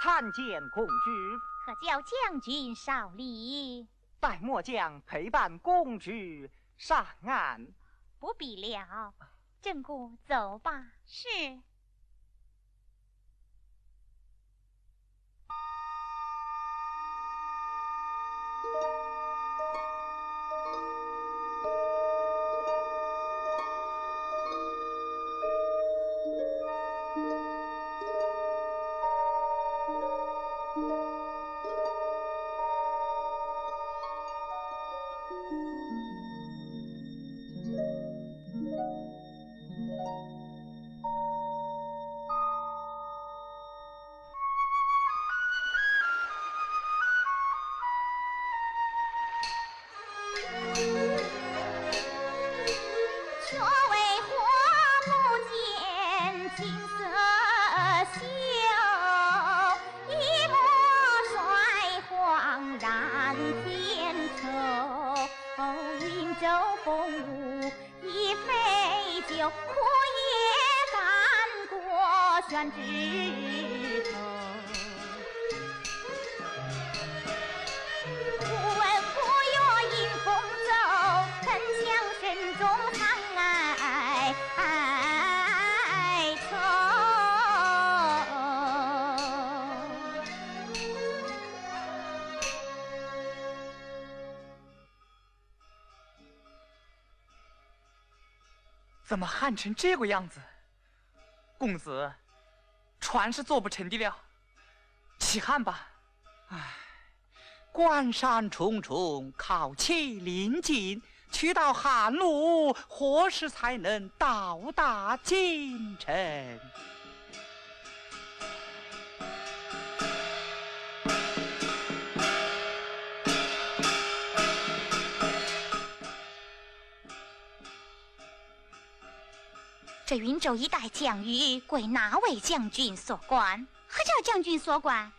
参见公主。可叫将军少礼。待末将陪伴公主上岸。不必了，正姑走吧。是。宣枝头，不闻不乐迎风走，沉香深中藏哀愁。怎么旱成这个样子？公子，船是做不成的了，起旱吧。唉，关山重重，考期临近，去到旱路，何时才能到达京城？这云州一带疆域归哪位将军所管？何叫将军所管？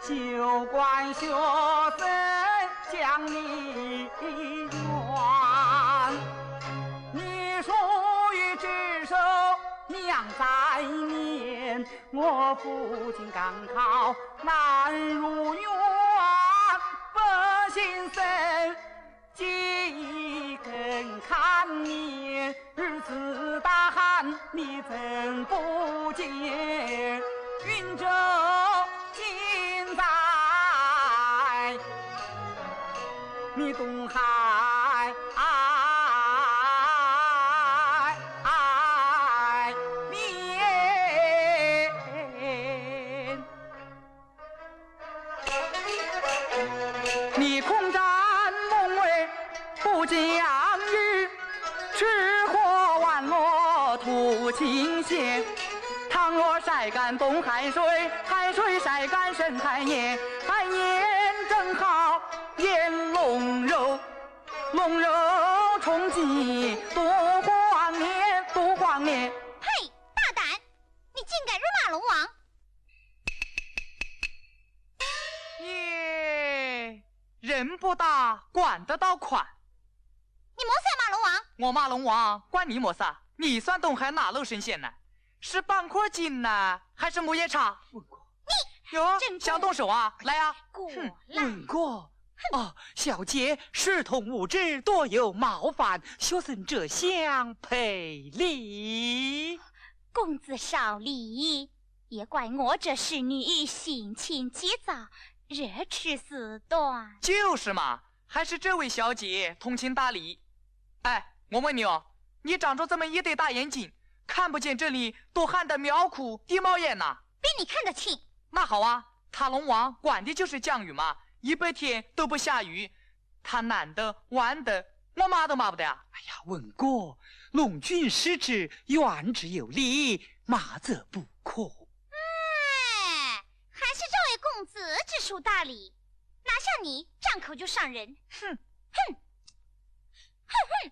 休管学生将你怨，你属于只手娘在面，我父亲赶考难如愿，不幸生几更看年，日子大旱你怎不见？云州今在你东海面，你空战梦为不降雨，赤火万落吐清血。倘若晒干东海水，海水晒干深海盐，海盐正好腌龙肉，龙肉充饥度荒年，度荒年。呸！大胆！你竟敢辱骂龙人不大，管得到宽。你莫算骂龙王，我骂龙王关你么啥？你算东海哪路神仙呢？是半块金呢，还是木叶叉？你哟，想动手啊？来啊！过来。问过。哦，小姐视同无知，多有冒犯，学生这厢赔礼。公子少礼，也怪我这侍女性情急躁，热吃死断。就是嘛，还是这位小姐通情达理。哎，我问你哦，你长着这么一对大眼睛，看不见这里都旱得苗窟地冒烟呐？比你看得清。那好啊，他龙王管的就是降雨嘛。100天都不下雨，他难的玩的，我骂都骂不得啊！哎呀，文哥，龙君失之，远之有礼，骂则不可。哎，还是这位公子知书达理，哪像你张口就伤人。哼哼哼哼！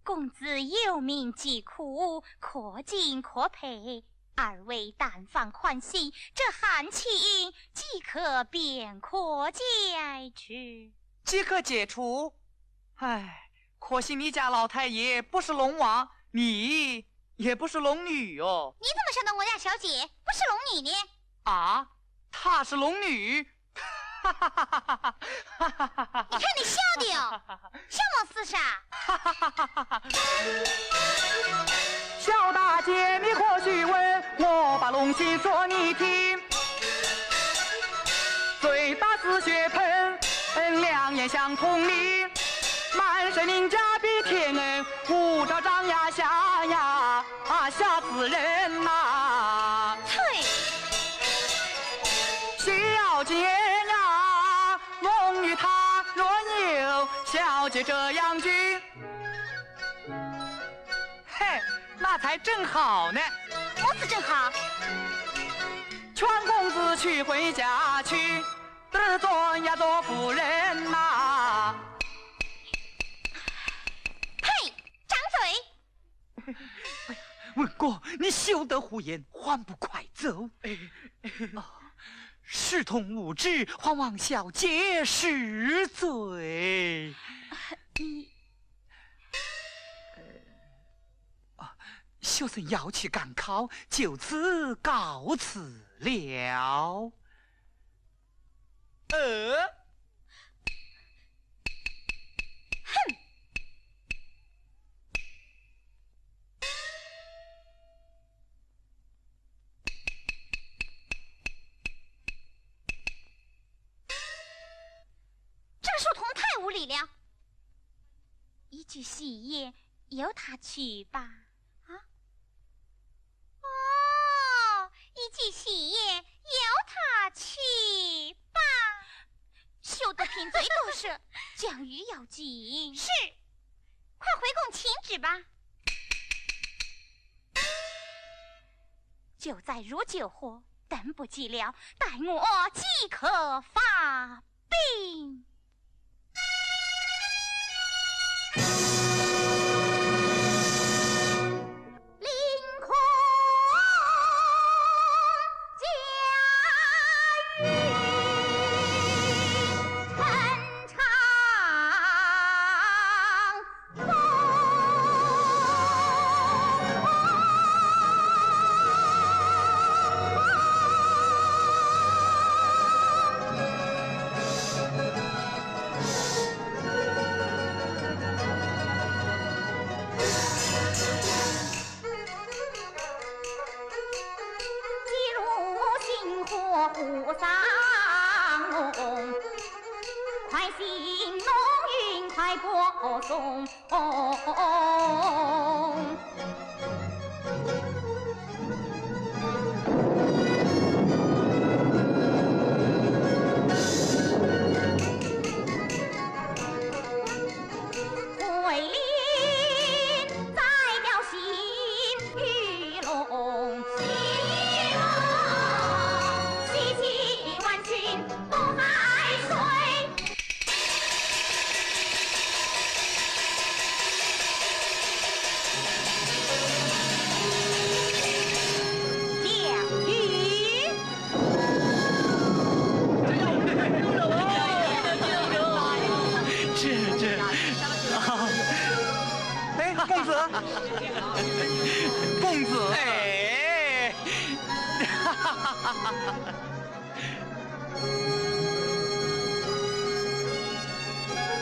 公子有名疾苦，可敬可佩。二位但放宽心，这寒气即可便可解去。即可解除。唉，可惜你家老太爷不是龙王，你也不是龙女哦。你怎么晓得我家小姐不是龙女呢？啊，她是龙女。哈哈哈哈哈！你看你笑的哟，笑么厮杀？小大姐，你或许问，我把龙心说你听。嘴大似血盆，两眼像铜铃，满身鳞甲比天恩，五爪张牙吓呀吓死人呐！嘿，小姐呀，龙女她若有小姐这样句，嘿，那才正好呢。么子正好？劝公子去回家去，得做呀做夫人呐！呸！张嘴！文哥，你休得胡言，还不快走！视同无知，还望小姐恕罪。学生要去赶考，就此告辞了。哼！这个书童太无理了，一句戏言由他去吧。一句戏言由他去吧，休得贫嘴多舌，讲语要紧。是，快回宫请旨吧。就在如酒火，等不及了，待我即可发兵。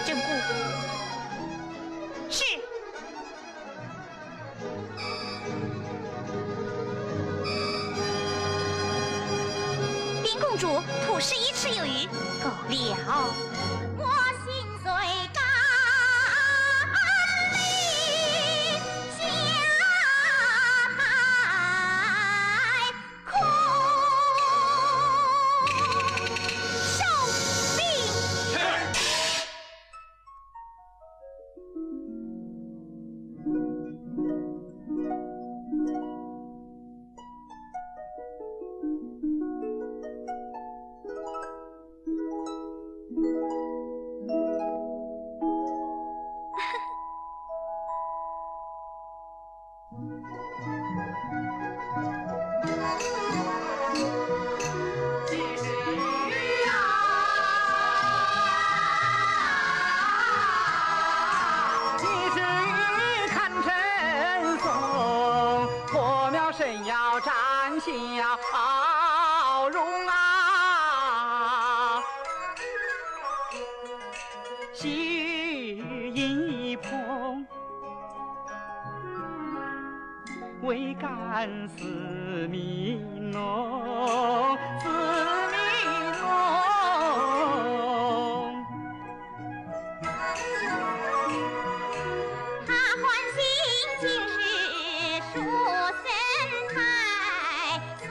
正姑，是。禀公主，土事一尺有余，够了。我心虽干离家太空，收兵。真要展笑容啊！细饮一捧，为干思迷浓，思迷浓。他欢喜今日书生态，此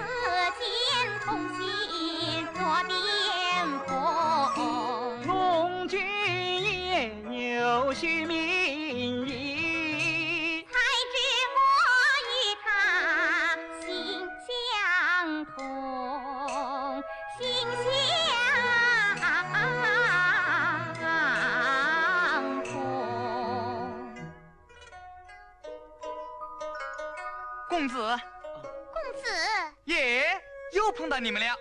间同心若巅峰。龙君也有许名义，才知我与他心相通，心相通。公子，公子，耶，又碰到你们了。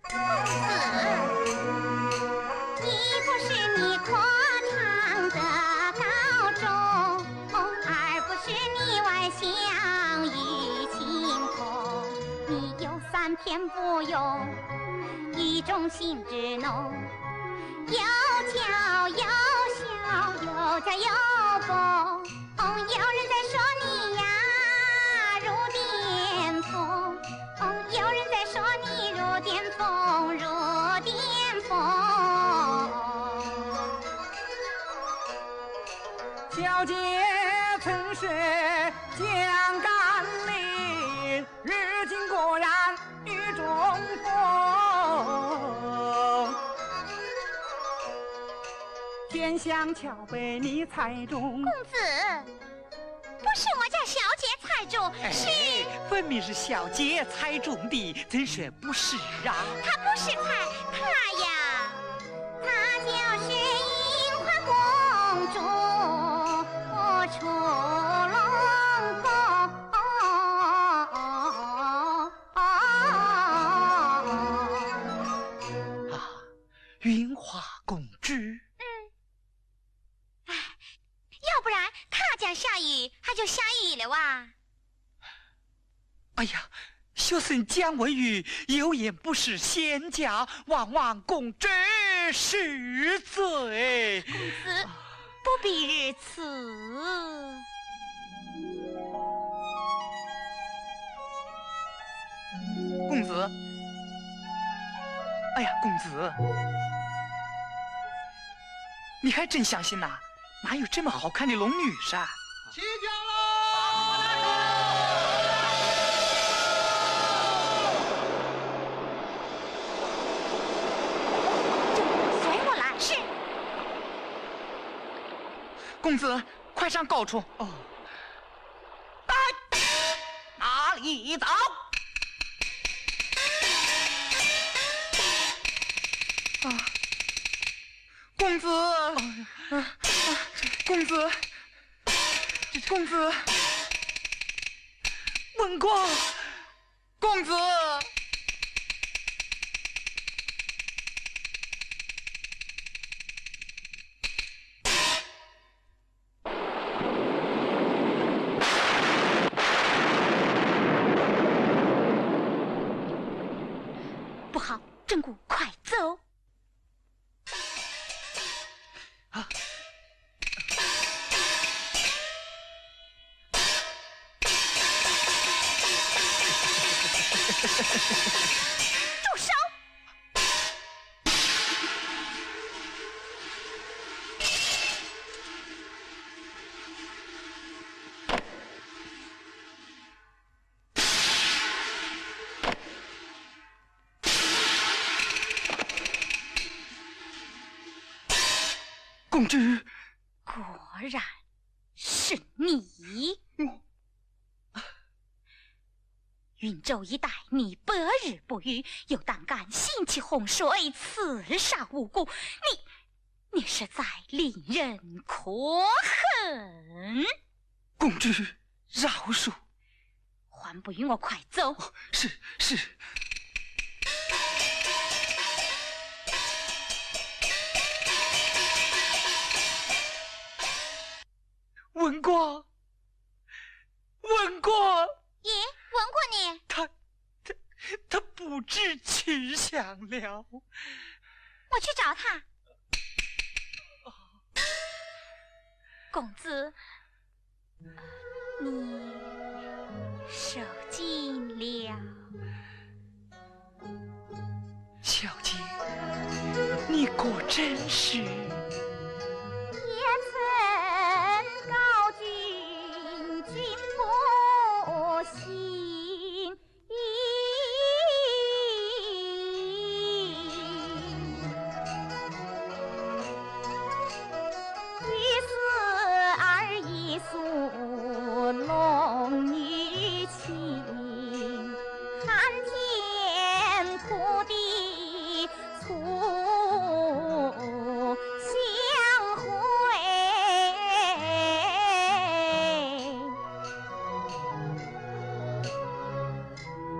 公子，一不是你阔长的高中，二不是你外向与清空，你有三篇不用，一种心之浓，又巧又小，又家又丰。有人在说你呀如巅峰，有人在说你如巅峰，如巅峰。小姐曾是江干岭，日今果然与中风。天香桥被你猜中，公子，不是我家小姐猜中，是分明是小姐猜中的，怎说不是啊？她不是猜，她呀，她就是樱花公主出龙宫。云花公主。要不然他家下雨，他就下雨了哇。哎呀，学生姜文宇有眼不识仙家，望望公主恕罪。公子不必如此。公子，哎呀，公子，你还真相信呐？哪有这么好看的龙女噻？起驾喽！随我来。是。公子，快上高处。哦。哪里走？公子，公子，公子，文光，公子。真姑，快走！啊！住手！公主，果然是你。云州一带，你百日不遇，又胆敢兴起洪水，刺杀无辜，你实在令人可恨。公主饶恕，还不允我快走！是。文光，爷，闻过你。他不知去向了。我去找他。公子，你受惊了。小姐，你果真是。也曾告君，君不信。于是儿一诉龙女情，寒天土地促相会。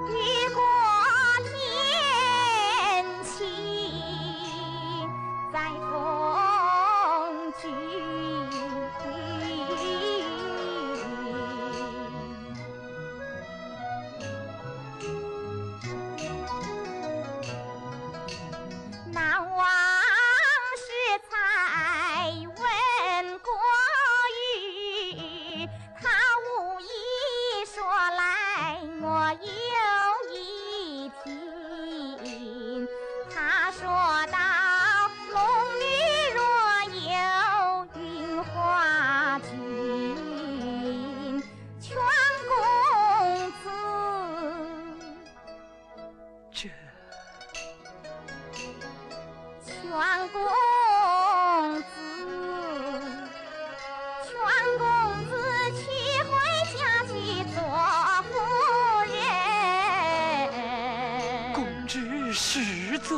雨过天晴，再逢君。难忘时才闻过语，他无意说来我有一听。他说道：龙女若有云花君，劝公子。劝公子去回家去做夫人。公主失罪。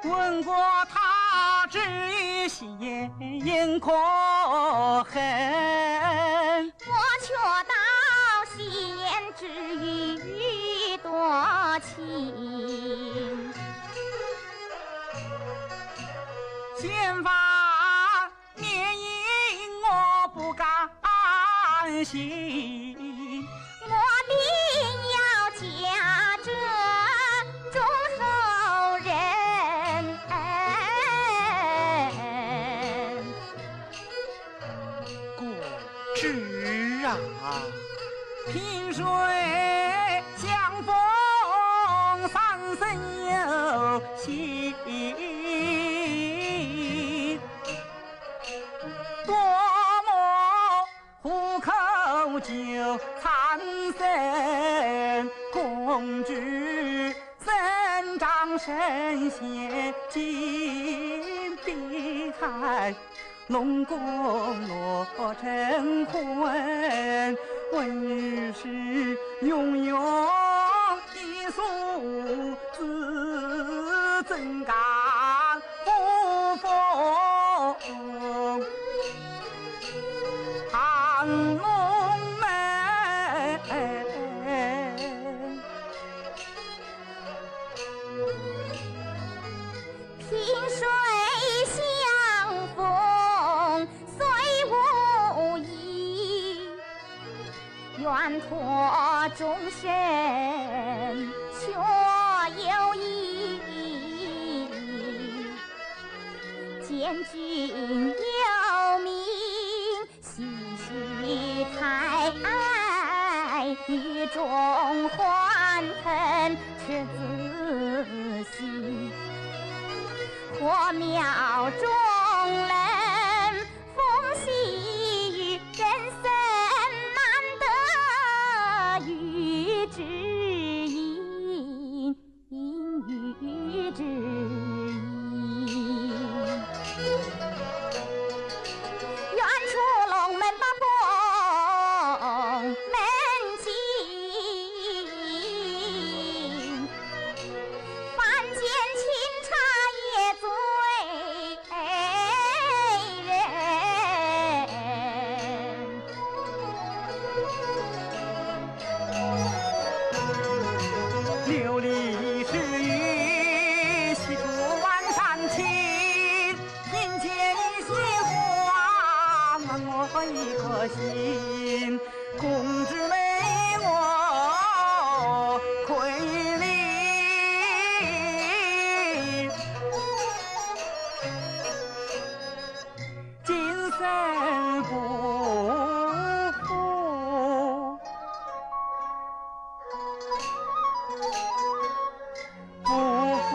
闻过他之语，心可恨。我却道戏言之语多情。先发面因我不甘心，我定要嫁这忠厚人。果汁啊，萍水相逢三生有幸，多么虎口就残生，公主身长神仙金碧海，龙宫落成婚，问女是永永一素子，怎敢不奉唐龙门？萍水相逢虽无意，愿托终身却有见君有名，喜喜太爱，雨中欢腾赤子心，火苗中人风细雨，人生难得遇知音，遇知音。远处龙门把凤门进，凡间清茶也醉人。琉璃是玉，细竹晚上情，人间一些话，我一颗心。公子为我亏礼，今生不负。不负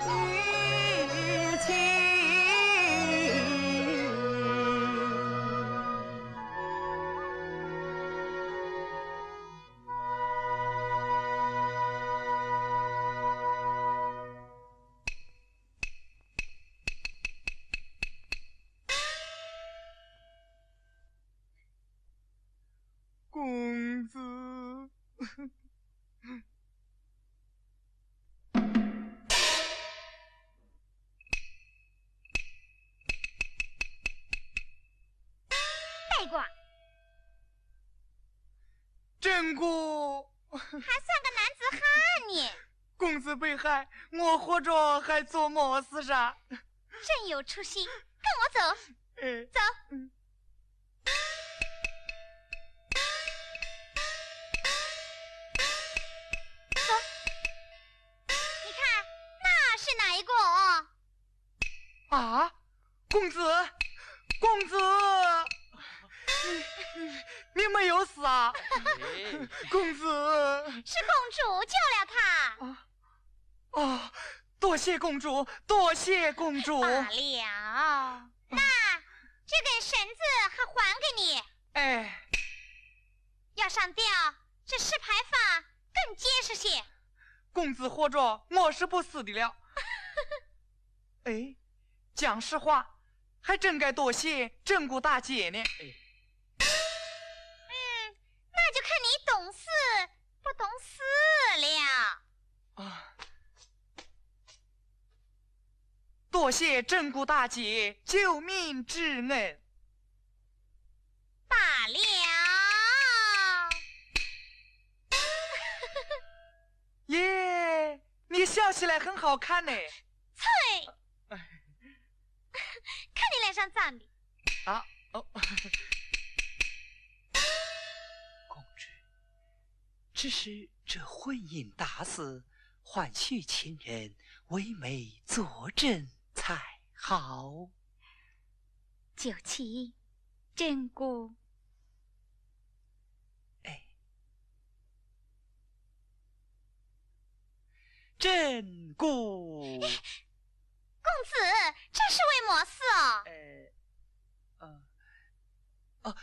我一情。公子。呆瓜，真姑，还算个男子汉呢，公子被害，我活着还做么事啥？真有出息，跟我走，走。走，你看那是哪一个？啊，公子，公子，你没有死啊？公子，是公主救了他。哦，多谢公主，多谢公主。罢了，那这根绳子还还给你。哎，要上吊，这石牌坊更结实些。公子活着，我是不死的了。哎，讲实话，还真该多谢郑姑大姐呢。那就看你懂事不懂事了。啊，多谢郑姑大姐救命之恩。罢了。耶，你笑起来很好看呢。翠，看你脸上脏的。啊，哦，公主，只是这婚姻大事，还需亲人为媒作证才好。九七，真姑。真姑，公子，这是为么事哦？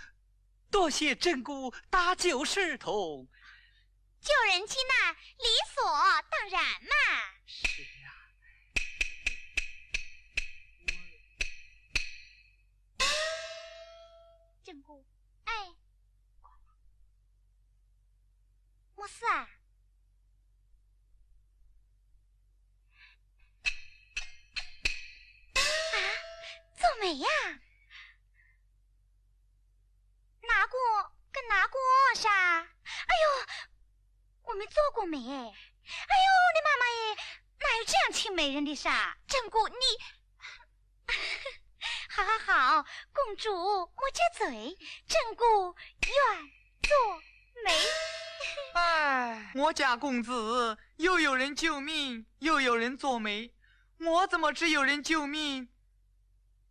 多谢真姑搭救视同。救人济难，理所当然嘛。是啊。真姑，哎，么事啊？做媒呀？哪个跟哪个噻？哎呦，我没做过媒哎！哎呦，你妈妈耶，哪有这样请媒人的噻？真姑，你，好好好，公主莫接嘴，真姑愿做媒。哎，我家公子又有人救命，又有人做媒，我怎么只有人救命，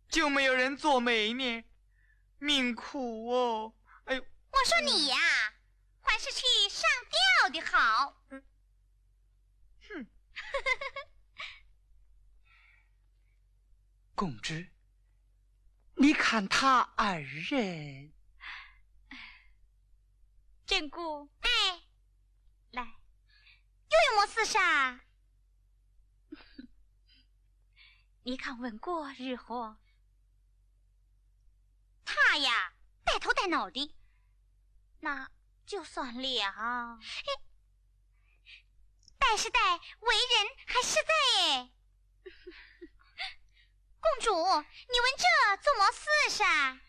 就没有人做媒呢？命苦哦！哎呦，我说你呀，还是去上吊的好。哼！公主，你看他二人。珍姑，哎，来，又有么事噻？你看文过如何？他呀，带头带脑的，那就算了。带是带，为人还实在哎。公主，你问这做么事噻？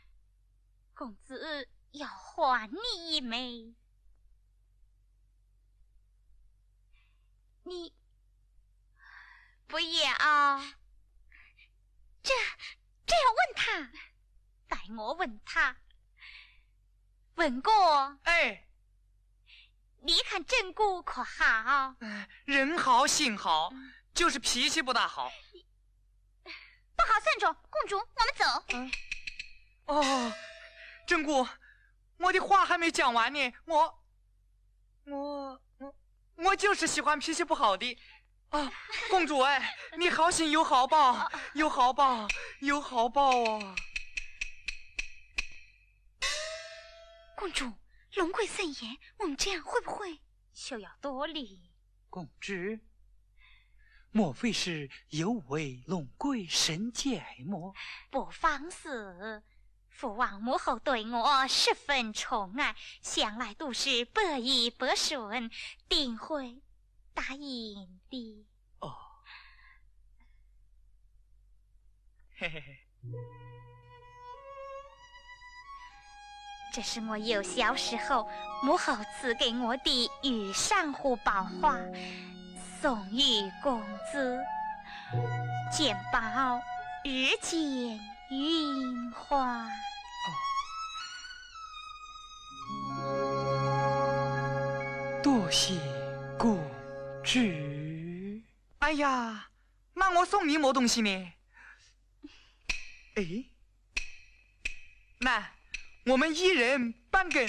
公子要还你一枚。你不要，这要问他，待我问他。问过，哎，你看珍姑可好？人好心好，就是脾气不大好。不好算着，公主，我们走。哦，珍姑，我的话还没讲完呢，我就是喜欢脾气不好的。啊，公主哎，你好心有好报，有好报，有好报哦。公主，龙贵森严，我们这样会不会就要多礼？公主，莫非是有违龙贵神戒么？不妨事。父王母后对我十分宠爱，向来都是百依百顺，定会答应的。哦，嘿嘿嘿，这是我幼小时候母后赐给我的玉珊瑚宝花，送与公子，见宝日见云花。多谢公主。哎呀，那我送你么东西呢？哎，那我们一人半根。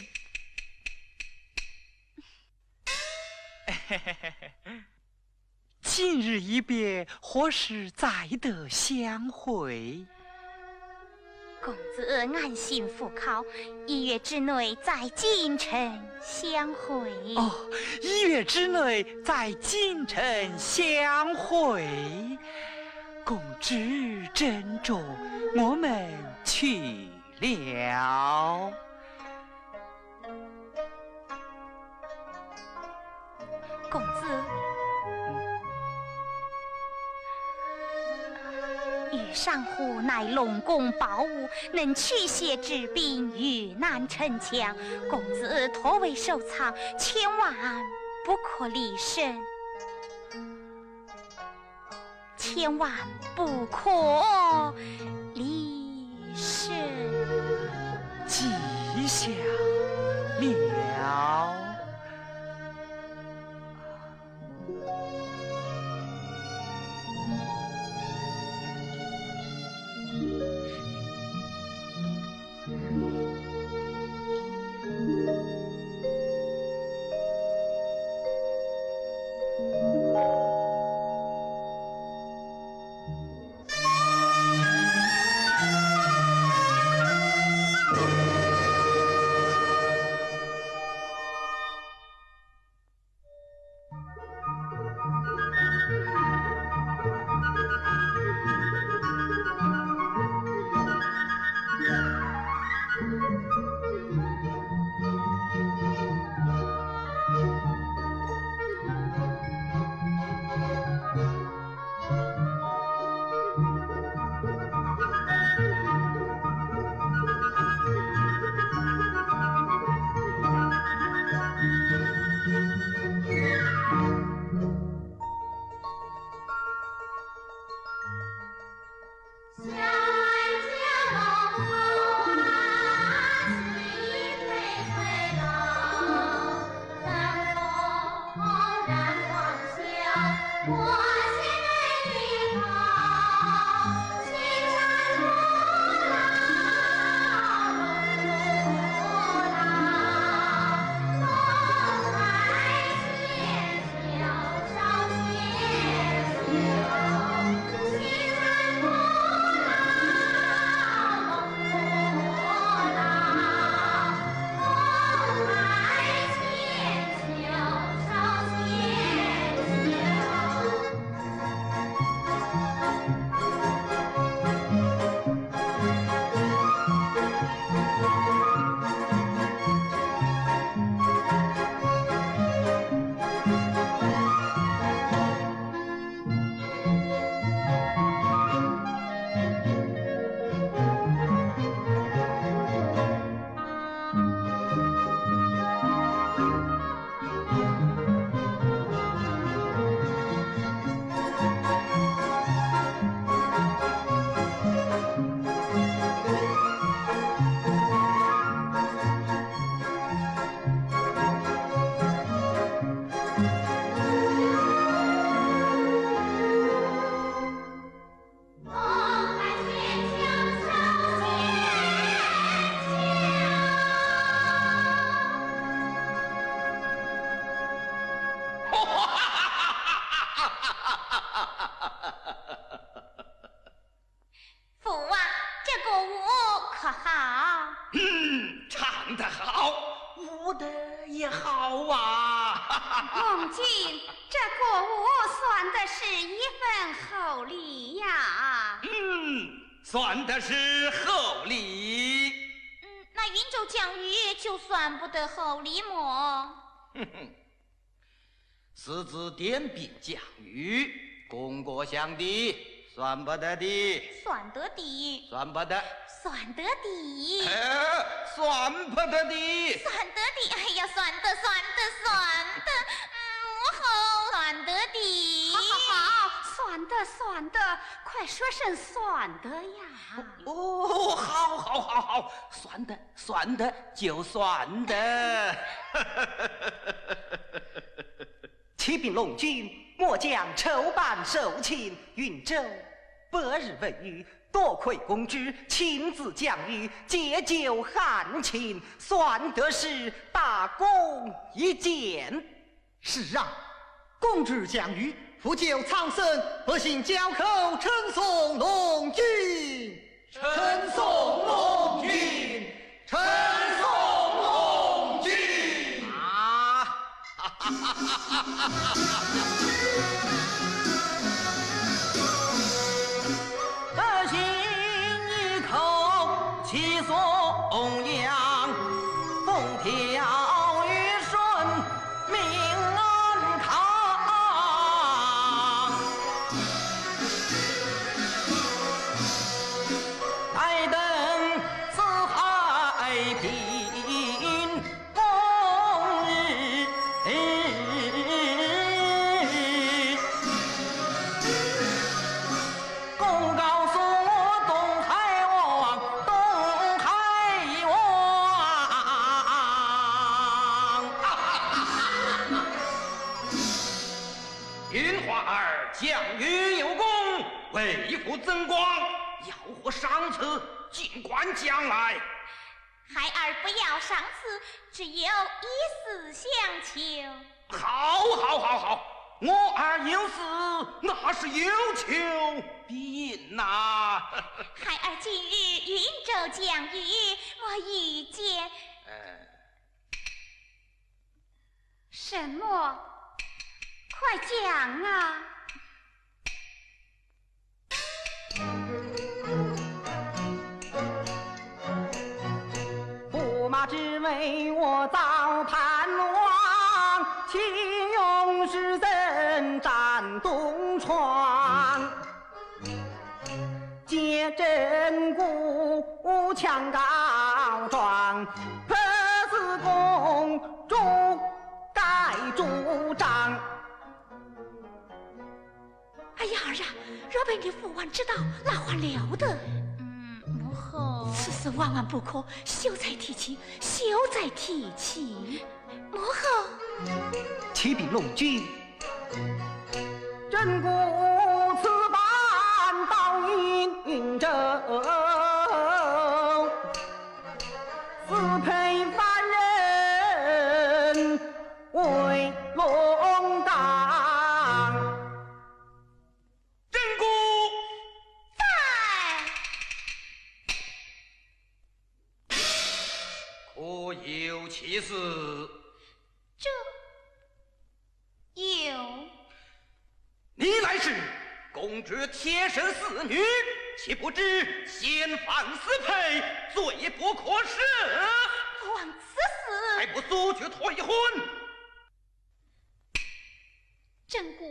今日一别，何时再得相会？公子安心赴考，1月之内在京城相会。哦，1月之内在京城相会。公主珍重，我们去了。公子，玉珊瑚乃龙宫宝物，能驱邪治病，遇难成强。公子托为收藏，千万不可离身，千万不可离身。记下了。说的也好啊。公君，这国物算的是一份厚礼呀。算的是厚礼。那云州将羽就算不得厚礼么？私自点兵将羽，功过相抵，算不得的。算得的。算不得。算得的。算不得的。算得的。哎呀，算得。母后算得的。好，算得，快说声算得呀。哦，好，算得就算得。启禀龙君，末将筹办寿庆，云州8日未遇，多亏公知亲自降谕，解救汉卿，算得是大功一件。是啊，公知降谕，复救苍生，百姓交口称颂龙君，称颂龙君，称颂龙君啊！得心一口气颂扬，风调雨顺命安康。待等四海平共日，公告诉东海王，东海王。云花儿降雨有功，为父增光，要获赏赐，尽管将来。孩儿不要赏赐，只有一丝相求。好，我儿有事，那是有求必应呐。孩儿今日云州降雨，我遇见什么？快讲啊！驸马只为我早盼望，请勇士征战东闯，接真鼓枪告状，特使公主该主张。哎呀儿啊，若被你父王知道，那话了得。母后，此事万万不可，休再提起，母后，启禀龙君，真鼓此般到云州，私配凡人为龙当。真姑可有其事？这有。你乃是公主贴身侍女，岂不知先犯私配，罪不可赦？父王此事，还不速去退婚？真姑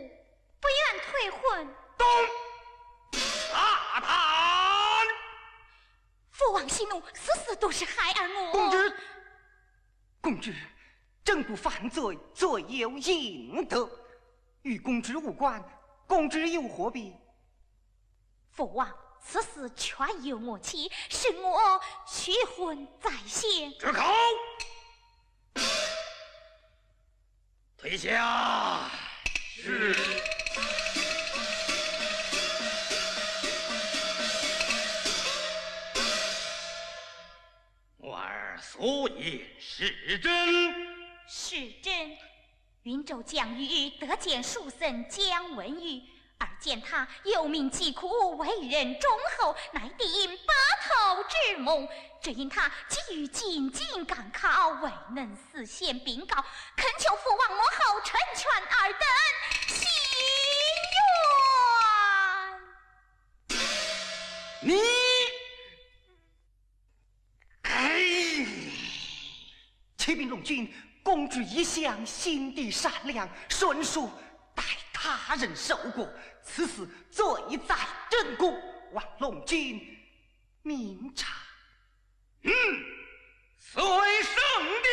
不愿退婚。东撒旦！父王息怒，此事都是孩儿我。公知，真不犯罪，罪有应得，与公知无关，公知又何必？父王，此事全由我起，是我许婚在先。住口！退下。是。我儿所言是真。是真。云州将羽得见书生姜文玉，而见他有名疾苦，为人忠厚，乃定白头之梦。只因他急于进京赶考，未能实现禀告，恳求父王母后成全尔等心愿。你，启禀龙君，公主一向心地善良，纯属待他人受过，此事罪在朕骨，望龙君明察。随圣殿。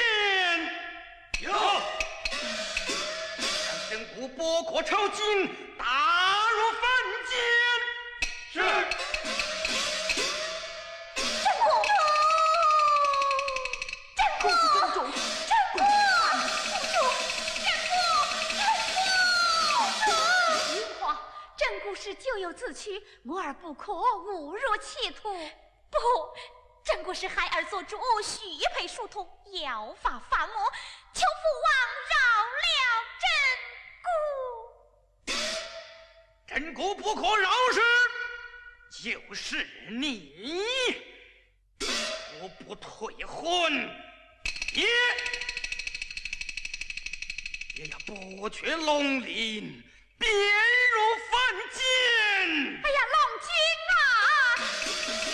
有，将神谷剥壳抽筋，打入凡间。是。是咎由自取，母儿不可误入歧途。不，朕国是孩儿所主，许配殊途，要发发魔，求父王饶了朕姑不可饶恕，就是你，我不退婚，也要剥却龙鳞，贬入凡间。哎呀，龙君啊，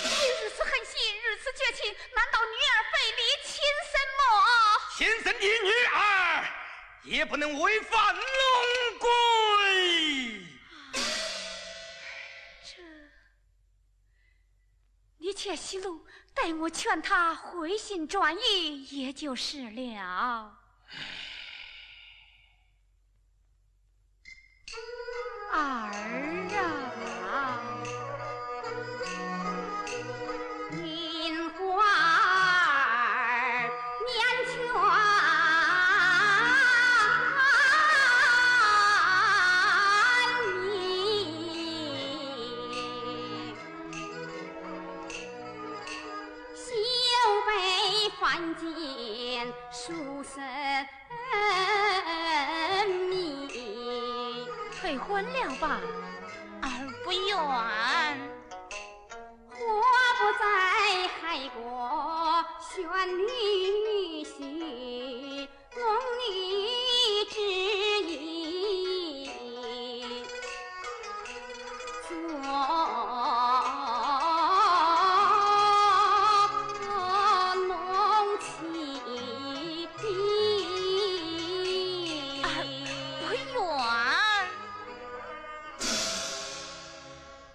你如此狠心，如此绝情，难道女儿非礼亲生么？亲生的女儿也不能违反龙规。你且息怒，待我劝他回心转意，也就是了。儿啊，银花儿年全凡间书生命，退婚了吧？儿不愿。我不在海国选女婿，蒙你之意，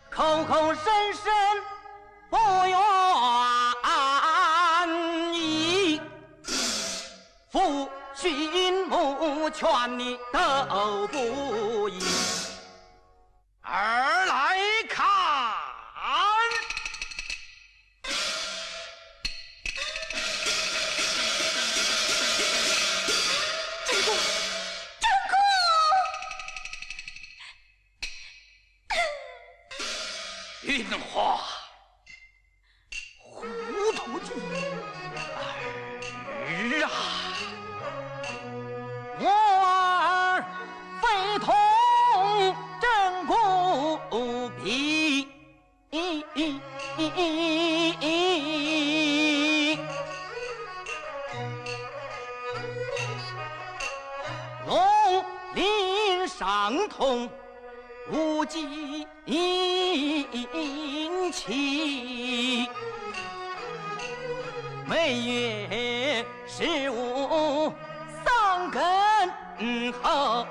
口口声声不愿意，父训母劝你都不依，儿来看。云花，糊涂的儿啊！我儿非同真骨皮，龙鳞伤痛无尽期，每月15丧根后，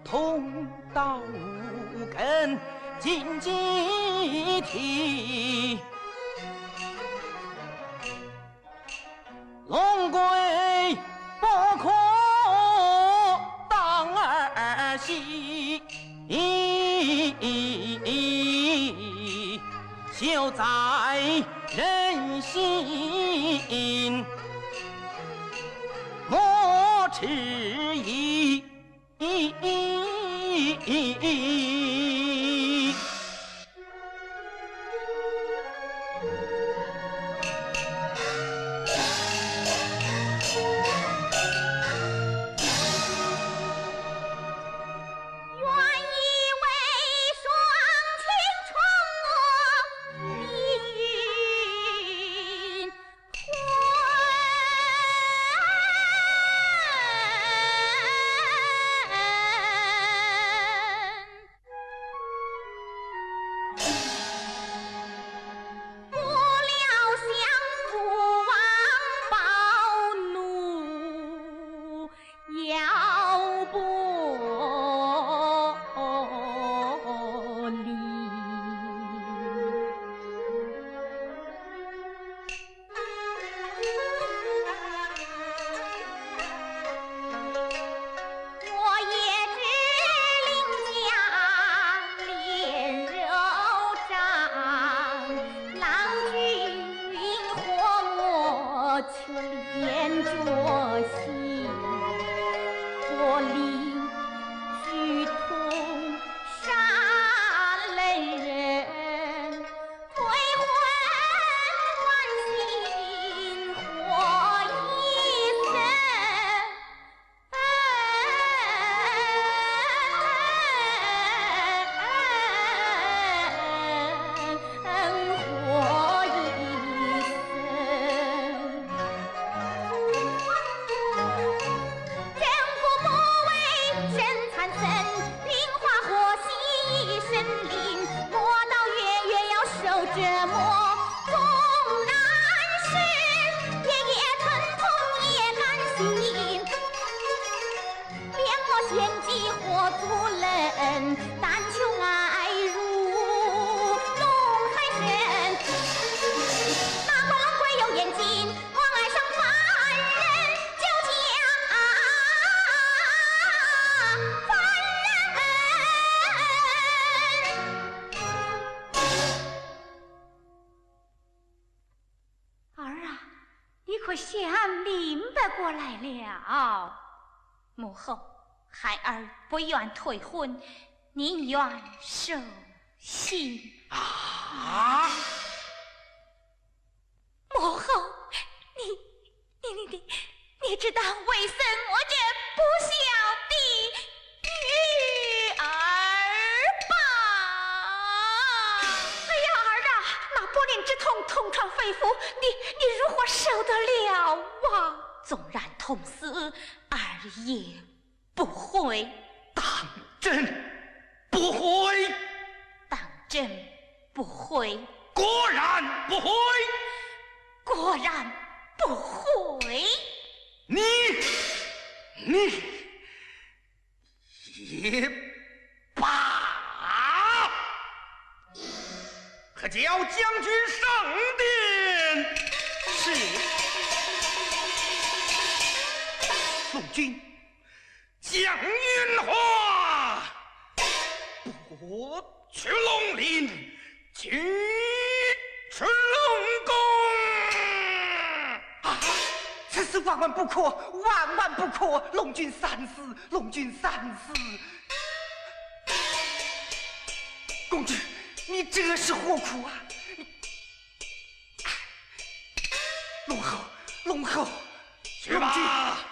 痛到无根尽集体，龙龟不可当儿媳，休在人心，莫迟疑。愿意明白过来了。母后，孩儿不愿退婚，宁愿受刑。啊！母后，你知道为什么这不孝的女儿吧？哎呀，儿啊，那不灵之痛痛彻肺腑，你如何受得了啊？纵然痛死，儿也不会。当真不会？当真不会？果然不会？果然不会。你也罢，可叫将军上殿。是。龙君，蒋云华，不去龙陵，去龙宫。此事万万不可，万万不可！龙君三思，龙君三思。公主，你这是何苦啊？龙后，去吧。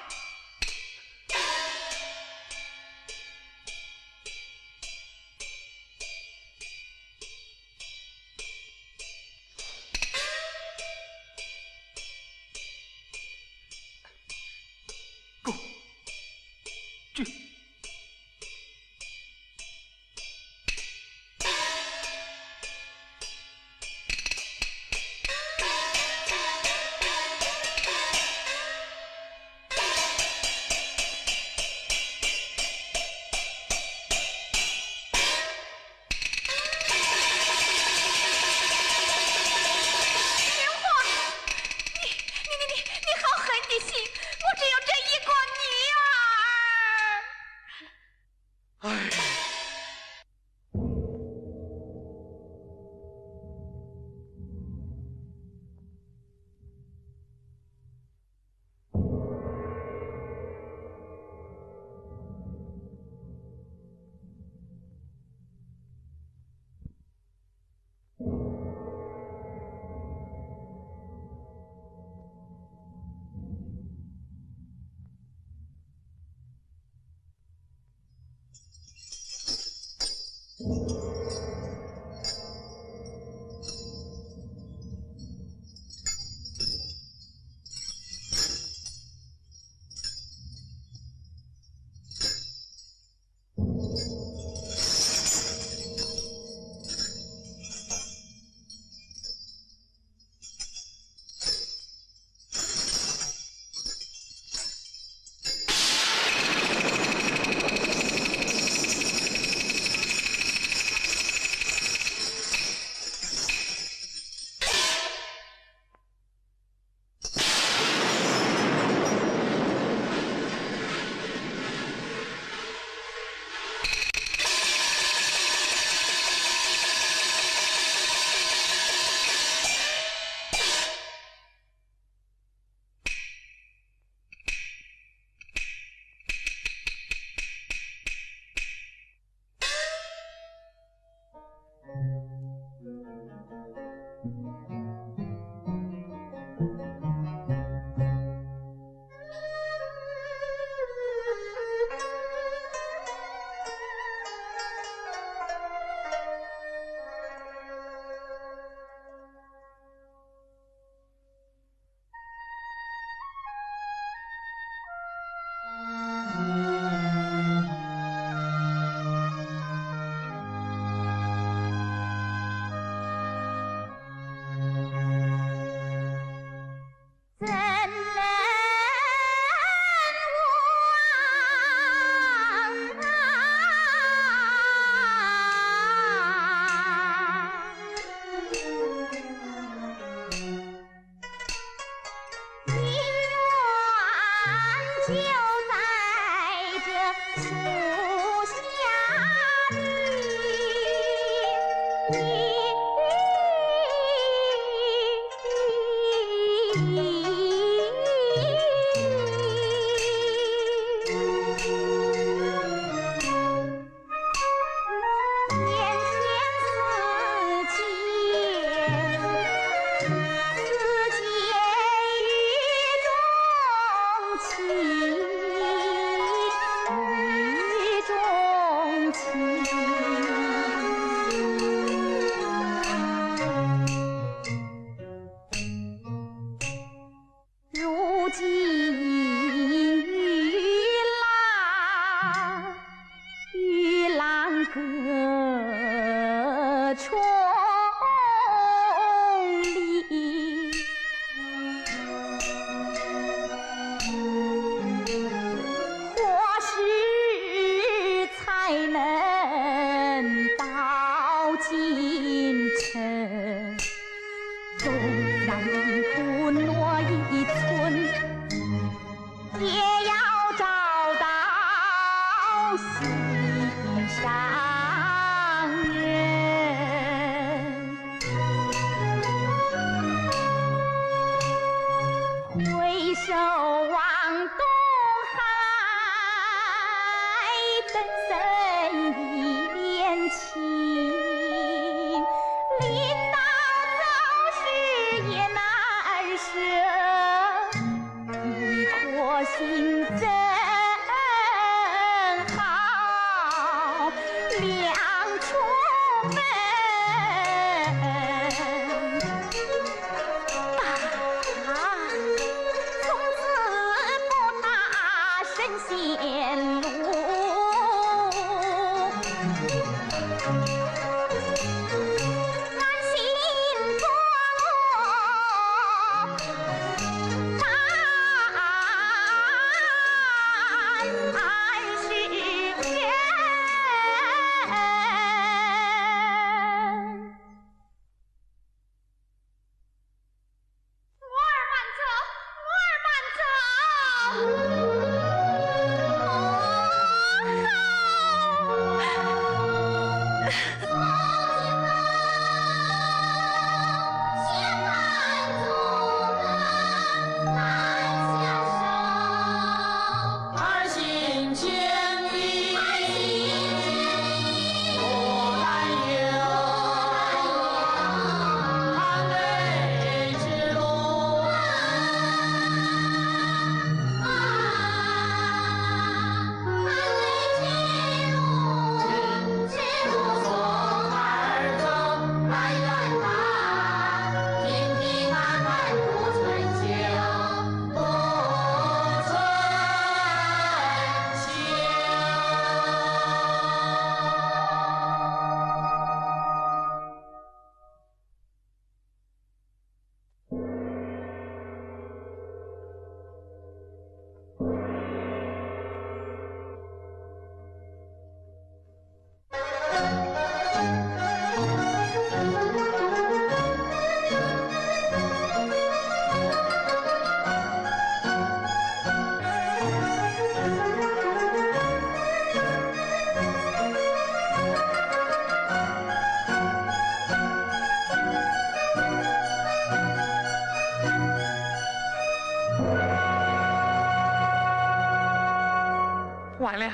完了，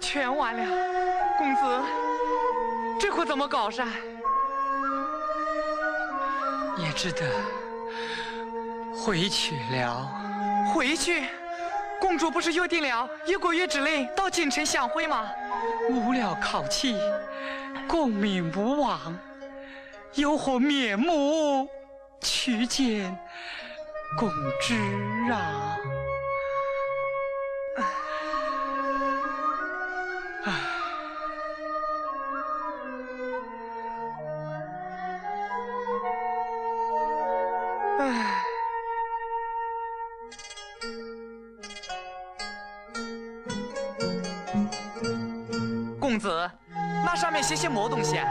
全完了，公子，这可怎么搞噻？也只得回去了。回去？公主不是约定了1个月之内到京城相会吗？无聊考期，功名无望，有何面目去见公之啊？公子，那上面写些么东西啊？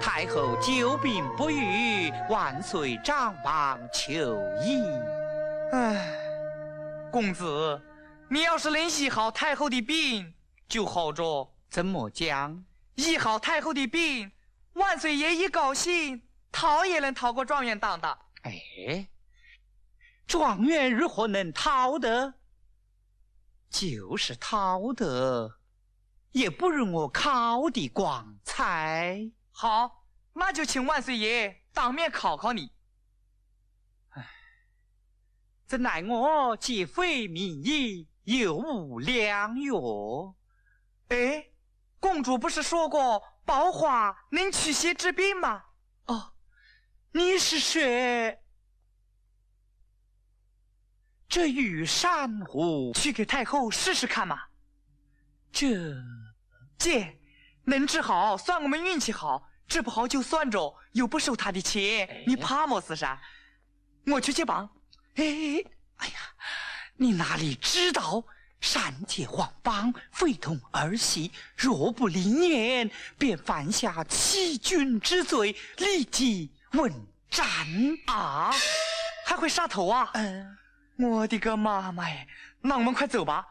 太后久病不愈，万岁长王求医。公子，你要是能医好太后的病，就好着。怎么讲？医好太后的病，万岁爷一高兴，讨也能讨个状元当的。哎，状元如何能讨得？就是讨得，也不如我考的光彩。好，那就请万岁爷当面考考你。怎奈我既非民医，又无良药。哎，公主不是说过包花能驱邪治病吗？哦，你是说这玉珊瑚去给太后试试看嘛？姐，能治好算我们运气好，治不好就算着，又不收她的钱，你怕么事噻？我去接棒。哎呀，你哪里知道？善解黄方，非同儿戏。若不灵验，便犯下欺君之罪，立即问斩啊！还会杀头啊？我的个妈妈呀！那我们快走吧。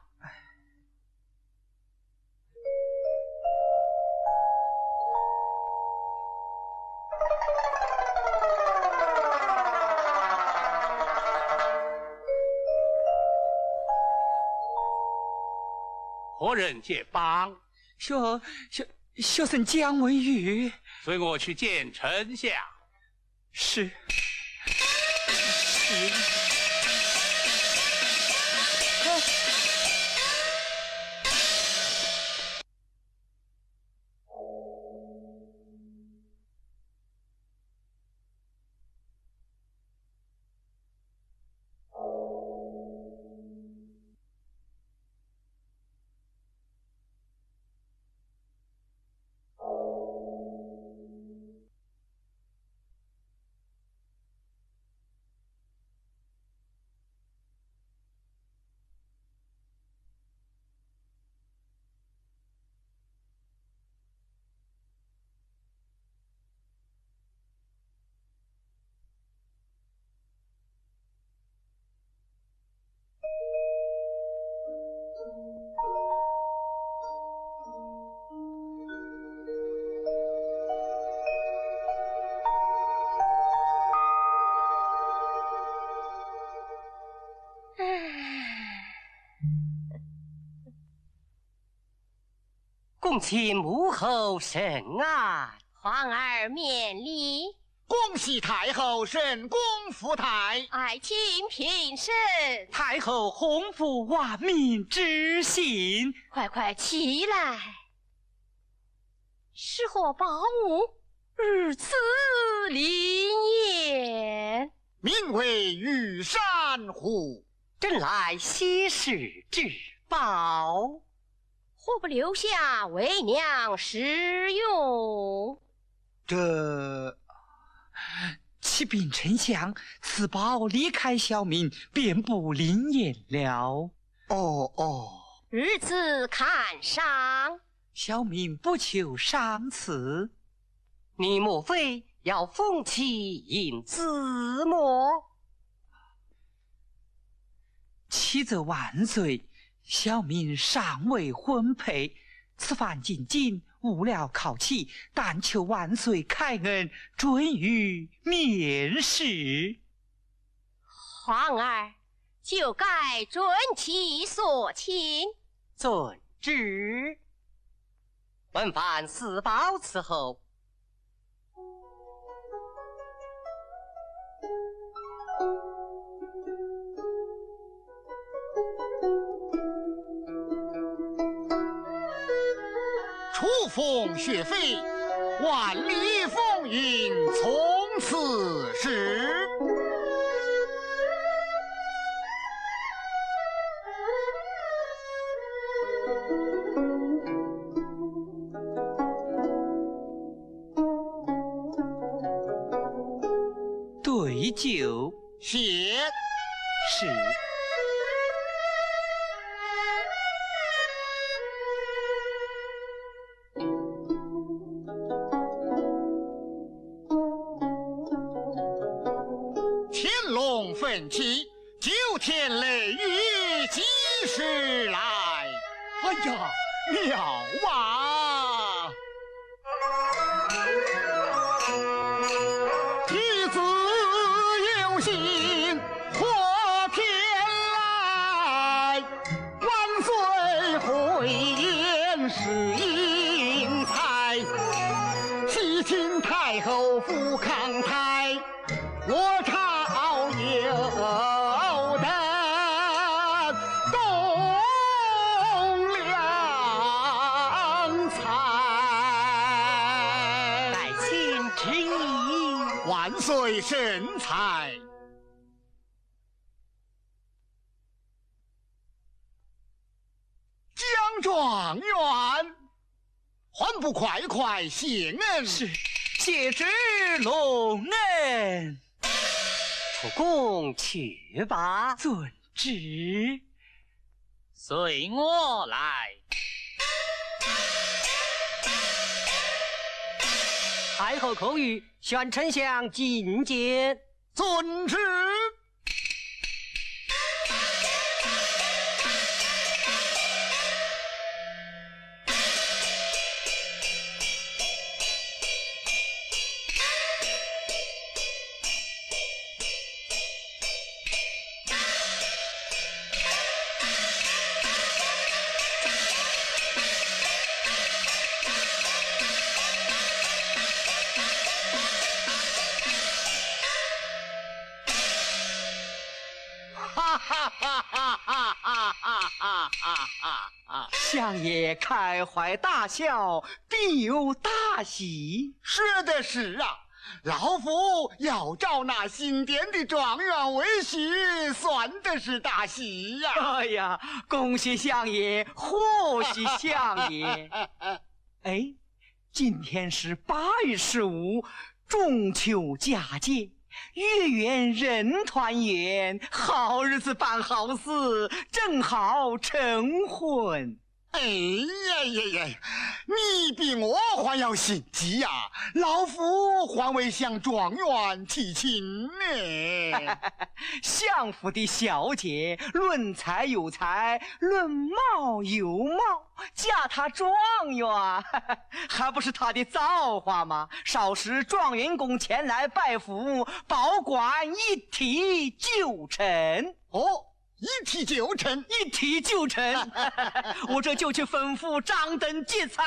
何人接帮？小僧姜文玉。随我去见丞相。是。恭请母后审案。皇儿免礼。恭喜太后审公福台。爱卿平身。太后洪福万民之幸。快快起来。是何宝物？如此灵验。名为玉珊瑚，真乃稀世至宝。何不留下为娘食用？启禀丞相，此宝离开小民，便不灵验了。如此看上。小民不求赏赐。你莫非要封其引子么？启奏万岁，小民尚未婚配，此番进京，无料考期，但求万岁开恩，准予面试。皇儿就该准其所请。遵旨。本番私宝伺候。初封雪妃，万里风云从此始。对酒。写。是。天龙奋起，9天雷雨及时来。哎呀，妙啊！弟子有幸获天来，万岁回言是英才，喜请太后赴康台，我朝有德。岁神采。江状元，还不快快谢恩？是，谢之隆恩。出宫去吧。遵旨。随我来。太后口谕，宣丞相觐见。遵旨。相爷开怀大笑，必有大喜。是的是啊，老夫要找那新典的状元为婿，算的是大喜呀！哎呀，恭喜相爷，贺喜相爷！哎，今天是8月15，中秋佳节，月圆人团圆，好日子办好事，正好成婚。哎呀呀呀！你比我还要心急呀！老夫还未向状元提亲呢。相府的小姐，论才有才，论貌有貌，嫁他状元，还不是他的造化吗？少时状元公前来拜府，保管一提就成。哦。一提就成，一提就成。我这就去吩咐张灯结彩。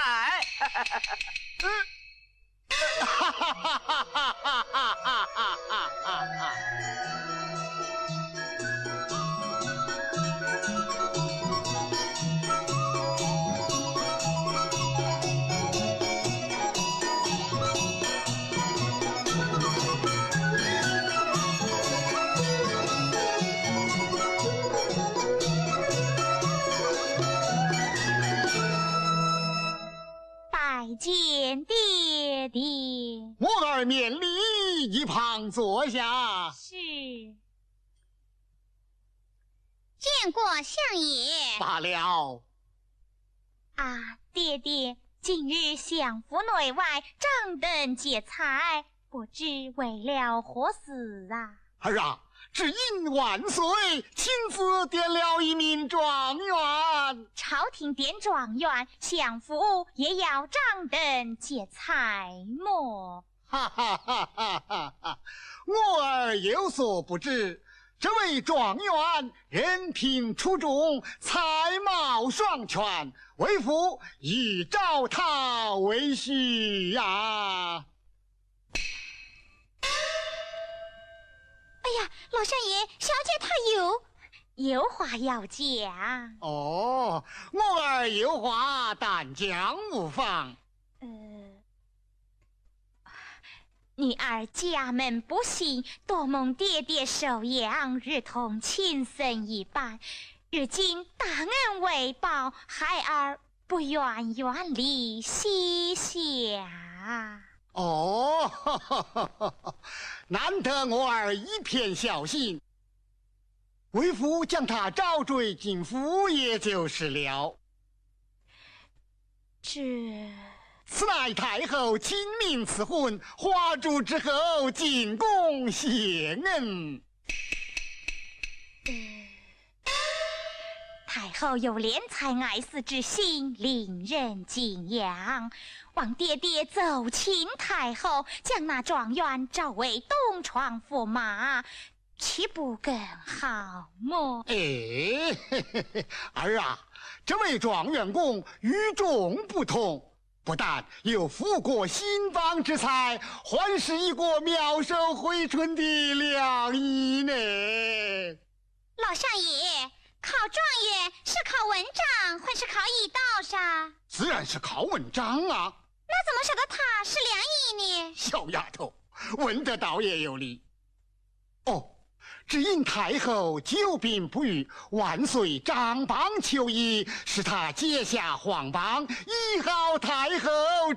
见爹爹，我儿免礼，一旁坐下。是。见过相爷。罢了。啊，爹爹，今日相府内外张灯结彩，不知为了何事啊？儿啊，只因万岁亲自点了一名状元。朝廷点状元，相府也要张灯结彩么？哈哈哈哈哈哈！我儿有所不知，这位状元人品出众，才貌双全，为父已召他为婿呀。哎呀，老相爷，小姐她有话要讲。哦，我儿有话，但讲无妨。女儿家门不幸，多蒙爹爹收养，如同亲生一般。如今大恩未报，孩儿不愿远离西夏。哦，呵呵呵呵，难得我儿一片孝心，为父将他招赘进府，也就是了。此乃太后亲命赐婚，花烛之后进宫谢恩。太后有怜才爱嗣之心，令人敬仰。望爹爹奏请太后，将那状元召为东床驸马，岂不更好么？哎，儿啊，这位状元公与众不同，不但有富国兴邦之才，还是一个妙手回春的良医呢。老相爷，考状元是考文章还是考医道上？自然是考文章啊。那怎么晓得他是良医呢？小丫头，问得倒也有理。哦，只因太后久病不愈，万岁张榜求医，使他解下皇榜，医好太后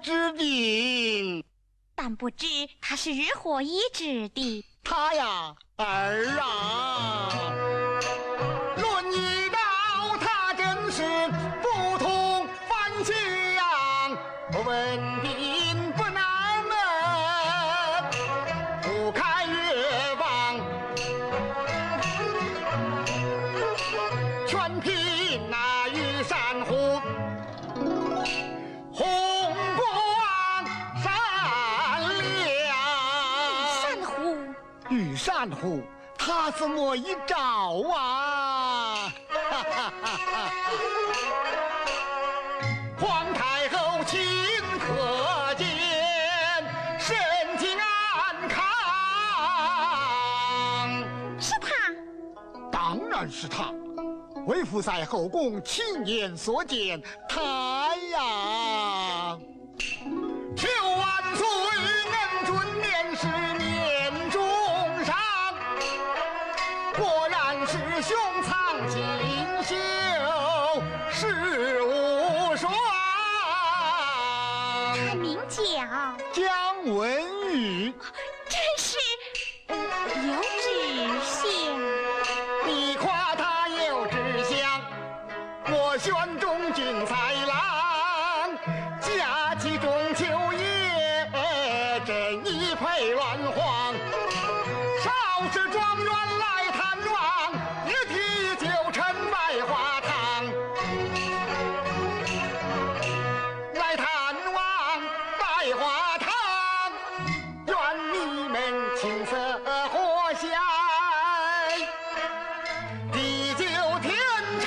之病。但不知他是如何医治的？他呀，儿啊，论医道，他真是不同凡响，问病不难问，不开月望，全凭那羽扇纶，红光闪亮。羽扇纶，他怎么一照啊？皇太后顷刻间身体安康。是他？当然是他。为父在后宫亲眼所见，他呀。求万岁恩准年时年中上，果然是胸藏锦绣事无双。他名叫姜文宇，真是有志向。你夸他有志向，我选中军才郎，假期中秋夜，真一配鸾皇。少时状元来探望，一提就成百花堂。来探望百花堂，愿你们琴瑟和谐，地久天长。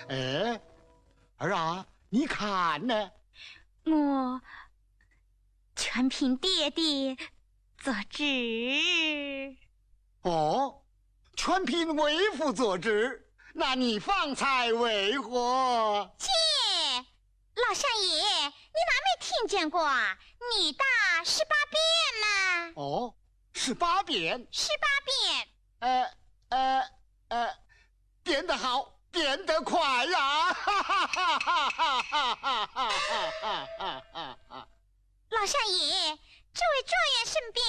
哎，儿啊，你看呢？我全凭爹爹做旨。哦，全凭为父做旨，那你方才为何？姐，老相爷，你哪没听见过啊？你大18变嘛。哦，18变。18变。变得好，变得快呀！老相爷，这位状元身边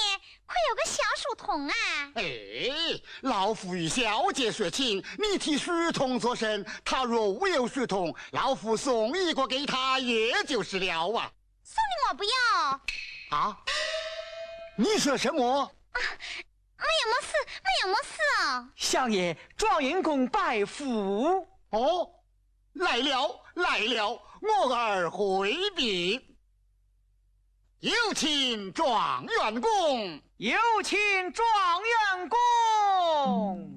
可有个小书童啊？哎，老夫与小姐说亲，你替书童做甚？他若无有书童，老夫送一个给他，也就是了啊。送你我不要。啊？你说什么？没有么事哦。相爷，状元公拜府。哦，来了，我儿回禀。有请状元公。有请状元公。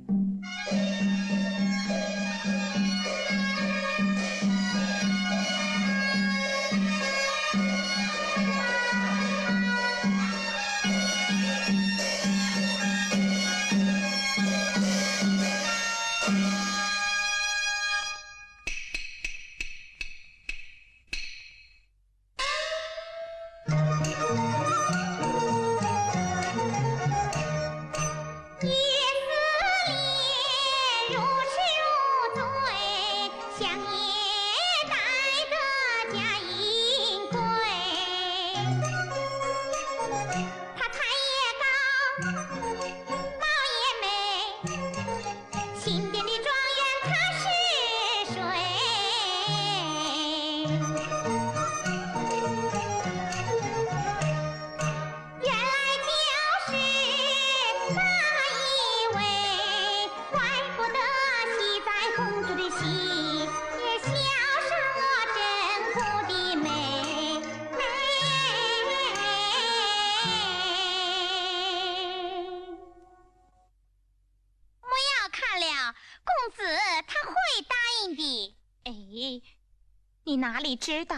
你哪里知道，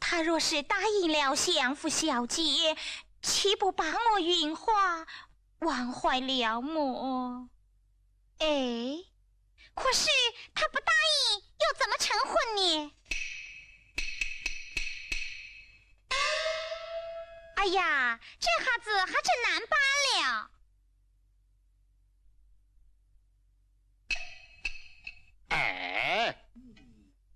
他若是答应了相府小姐，岂不把我云花忘怀了么？哎，可是他不答应，又怎么成婚呢？哎呀，这下子还真难办了。哎，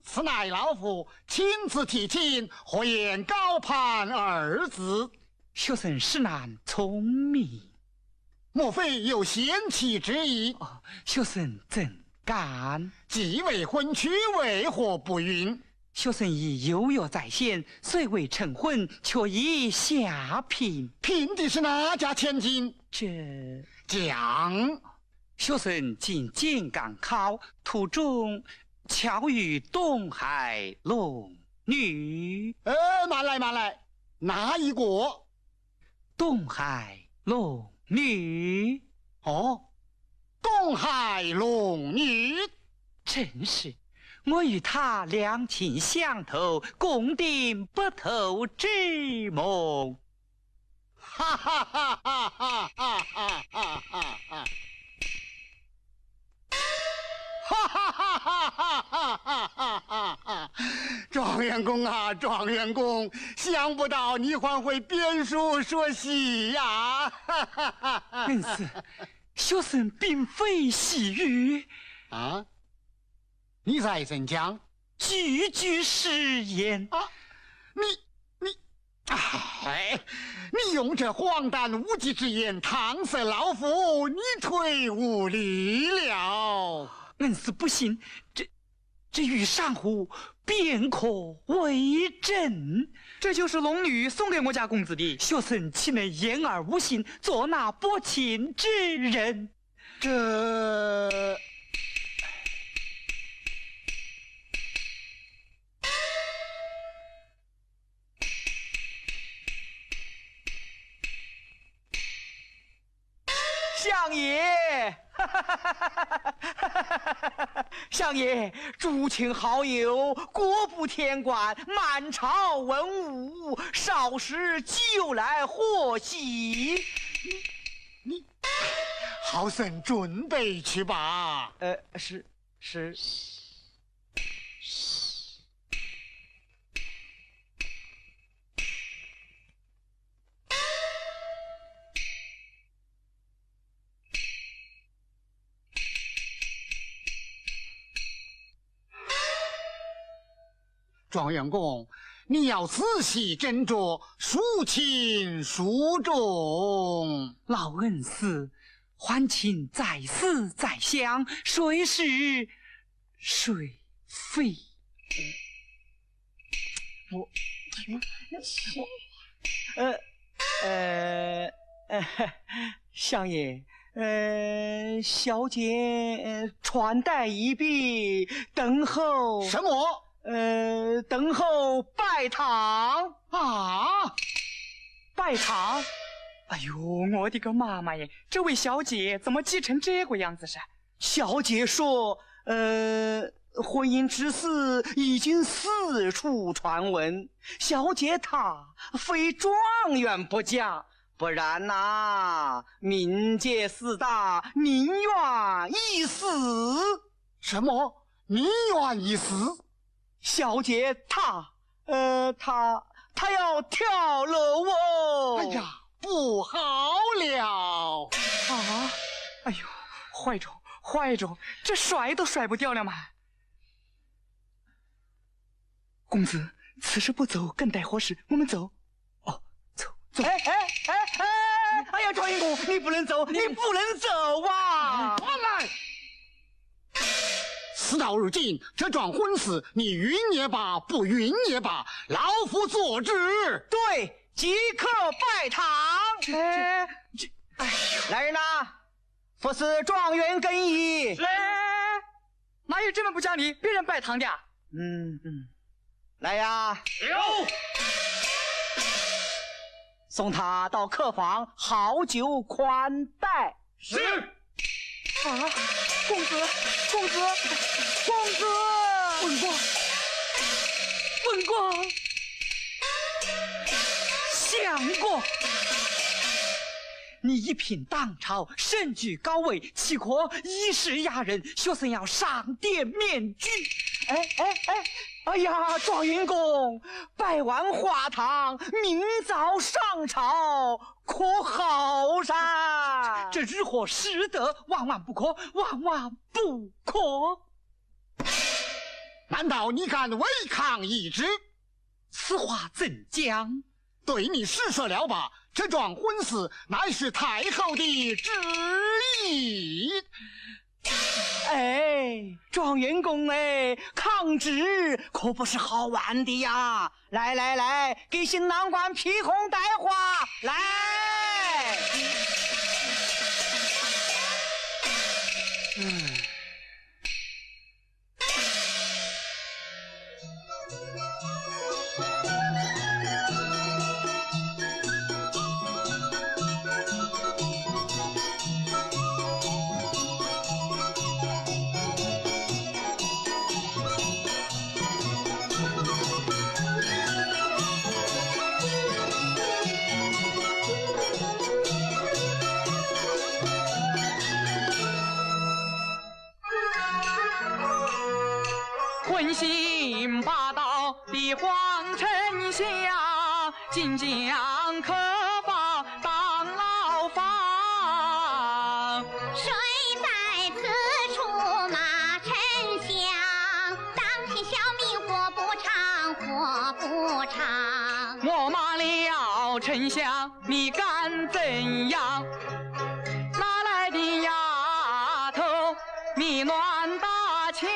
此乃老夫亲自提亲，何言高攀二字？学生实难聪明，莫非有贤妻之意？学生怎敢？既未婚娶，为何不允？学生已优越在先，虽未成婚，却已下聘。聘的是哪家千金？这讲。学生进京赶考，途中巧遇东海龙女。慢来，哪一个？东海龙女。哦，东海龙女，正是。我与她两情相投，共定白头之梦。哈哈哈哈哈哈哈哈哈！哈哈哈哈哈哈哈哈！状元公啊，状元公，想不到你还会编书说戏呀！哈哈哈哈！恩师，学生并非戏语啊。你再怎讲，句句实言啊！你用这荒诞无稽之言搪塞老夫，你忒无礼了。恩师不信，这与上乎便可为证。这就是龙女送给我家公子的。学生岂能言而无信，做那薄情之人？这。相爷，相爷，诸亲好友，国不天官，满朝文武，少时就来贺喜。你好生准备去吧。是。状元公，你要仔细斟酌，孰轻孰重。老恩师，还请再思再想，谁是谁非？相爷，小姐传代一笔，等候什么？等候拜堂啊！拜堂！哎呦，我的个妈妈耶！这位小姐怎么急成这个样子噻？小姐说，婚姻之事已经四处传闻，小姐她非状元不嫁，不然呐，冥界四大宁愿一死。什么？宁愿一死？小姐她要跳楼哦！哎呀，不好了！啊！哎呦，坏着，这甩都甩不掉了嘛！公子，此时不走更待何时？我们走。哦，走。哎呀，状元公，你不能走，你不能走啊！过来！事到如今，这桩婚事，你允也罢，不允也罢，老夫做主。对，即刻拜堂。哎呦，来人呐，服侍状元更衣。哪有这么不讲理，别人拜堂的？来呀！有。送他到客房，好酒宽待。是。啊，公子，问过，想过。你一品当朝，身居高位，岂可一时压人？学生要上殿面具。哎呀，状元公，百万华堂明早上朝，可好噻？这日何使得？万万不可，万万不可！难道你敢违抗懿旨？此话怎讲？对你实说了吧，这桩婚事乃是太后的旨意。哎，状元公哎，抗旨可不是好玩的呀！来，给新郎官披红戴花，来！荤行霸道的皇丞相，今将可放当牢房。谁在此处骂丞相？当天小命活不长，活不长。我骂了丞相，你敢怎样？哪来的丫头，你乱打枪？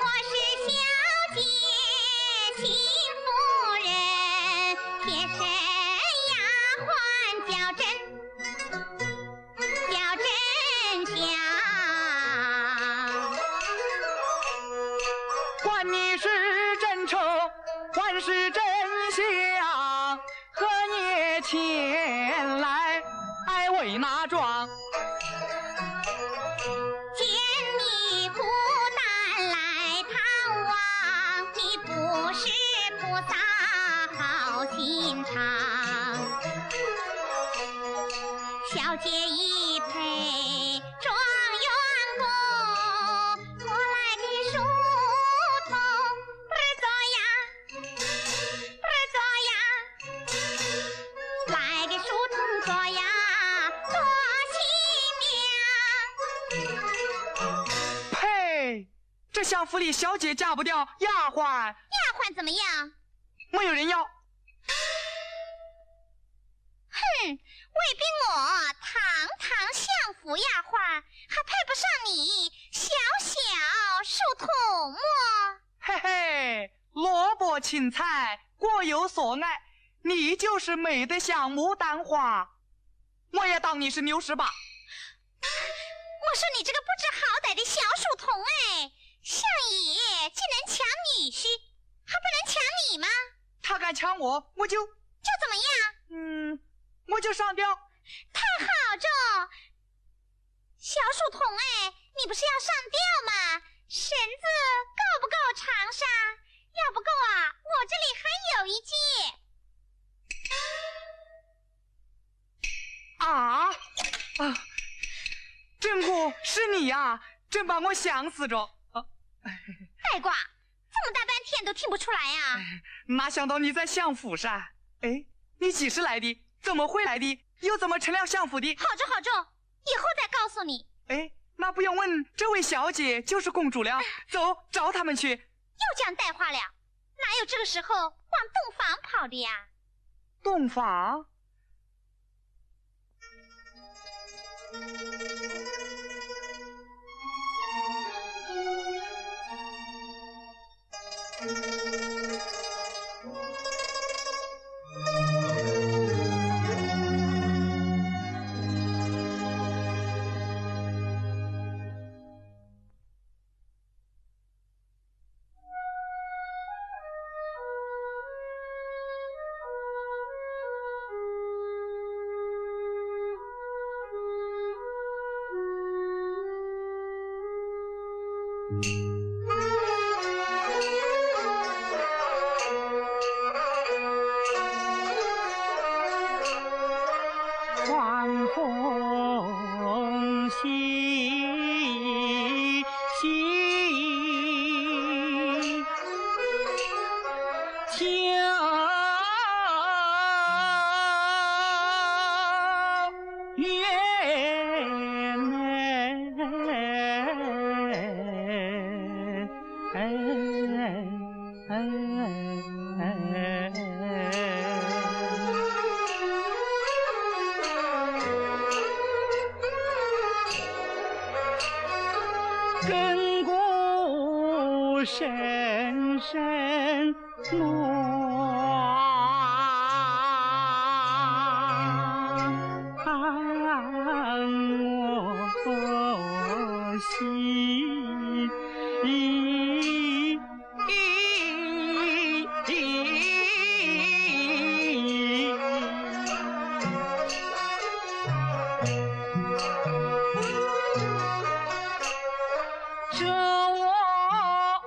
我是小姐秦夫人，贴身丫鬟叫真相。管你是真丑还是真相，何夜前来爱为哪桩？见你孤单来探望，你不是菩萨好心肠。小姐一陪状元公，我来给书童不做呀，来给书童做呀，做新娘。呸！这相府里小姐嫁不掉，丫鬟丫鬟怎么样？没有人要。哼，未比我堂堂相府丫鬟，还配不上你小小书童么？嘿嘿，萝卜青菜各有所爱，你就是美得像牡丹花，我也当你是牛屎吧。我说你这个不知好歹的小书童哎，相爷既能抢女婿，还不能抢你吗？他敢抢我，我就怎么样？我就上吊。太好着，小书童哎，你不是要上吊吗？绳子够不够长噻？要不够啊，我这里还有一截。真姑是你呀，真把我想死着。呆瓜，这么大半天都听不出来呀？哪想到你在相府噻？哎，你几时来的？怎么会来的？又怎么成了相府的？好着，以后再告诉你。哎，那不用问，这位小姐就是公主了。走，找他们去。又讲带话了，哪有这个时候往洞房跑的呀？洞房？晚风细亘古深深我心。这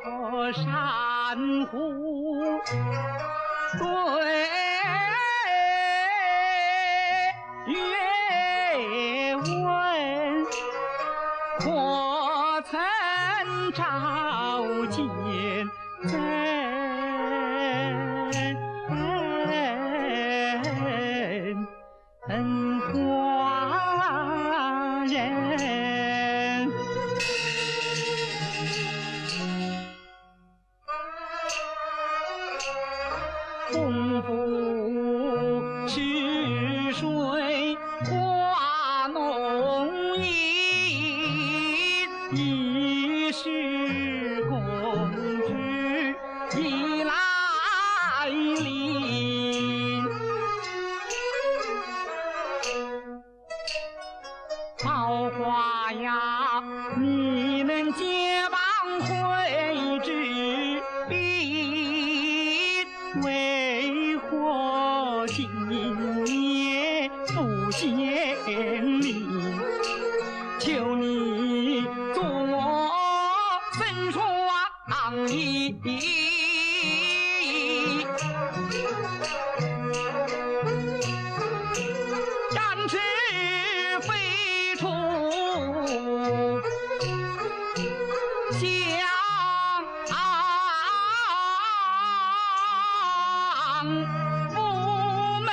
我珊瑚对月问，可曾照见真花人？功夫池水花浓荫，一时公知已来临。桃花呀，你能结伴会之宾，为何今夜不见你？求你助我伸双翼，展翅飞出向府门。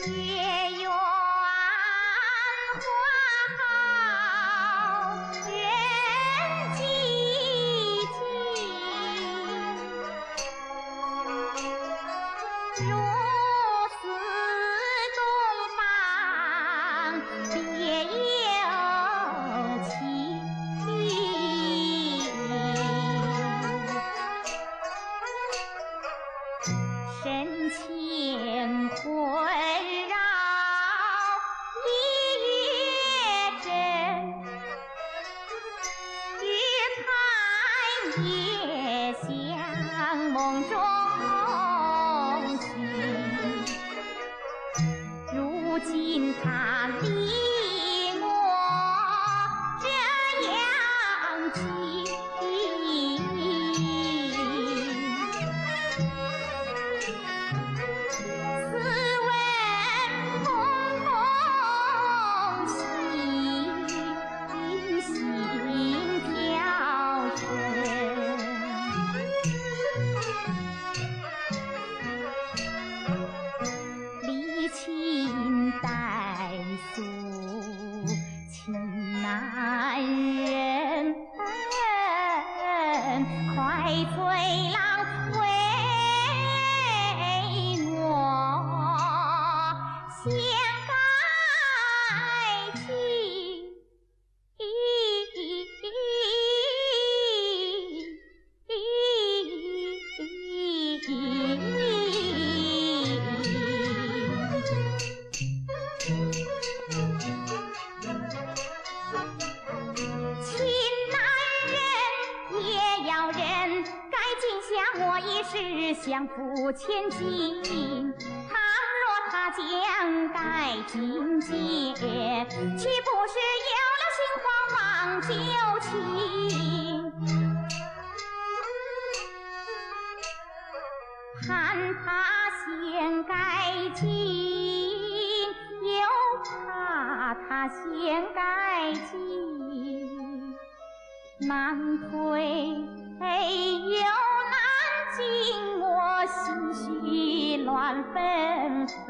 结缘花好人寂静，如似东方别有情。深情困扰一夜真，只盼夜香梦中醒。如今他离我这样近，试问空空心，心飘深。离情代诉情难忍，快催郎回我相改情。情难忍也要忍，该尽下我一世相扶千金。倘若他将改境界，岂不是有了心慌忘旧情？盼他先改进，又怕他先改进，难退又难进，我心绪乱纷纷。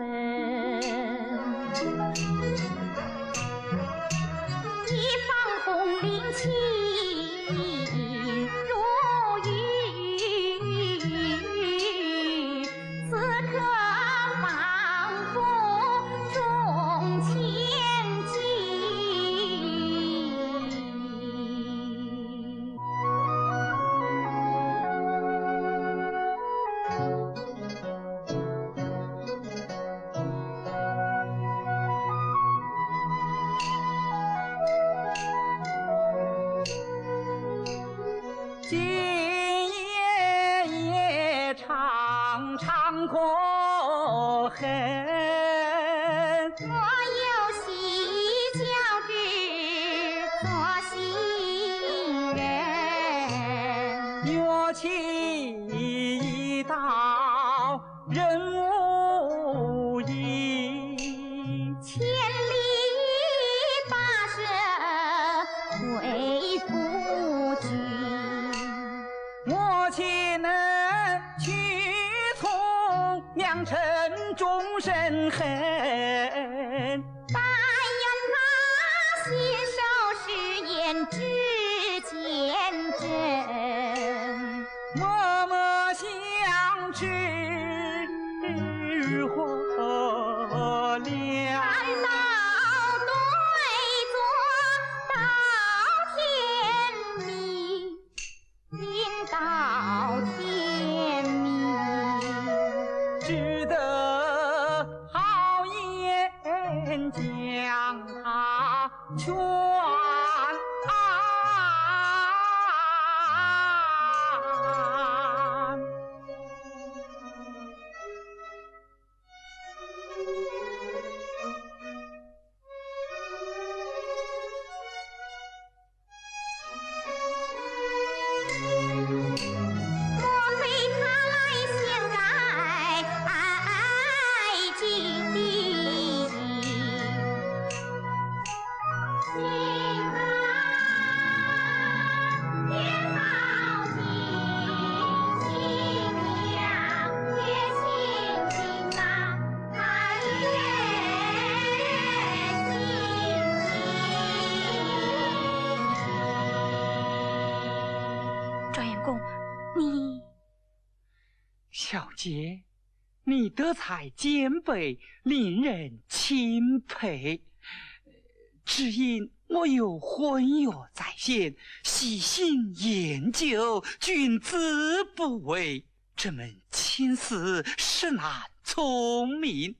一方红绫旗如玉，此刻仿佛重千金。今夜夜长长过恨，我有喜交织做新人，乐器一到人无影，千里跋涉回夫君。我岂能屈从良辰终身恨？但愿他信守誓言只见真，默默相持火燎。看到对坐到天明，听到天明。只得好言将他劝安。莫非他来先改进的？心啊，别操心，心呀，别心惊呐，状元公，你小姐，你德才兼备，令人钦佩。只因我有婚约在先，细心研究，君子不为，这门亲事实难聪明。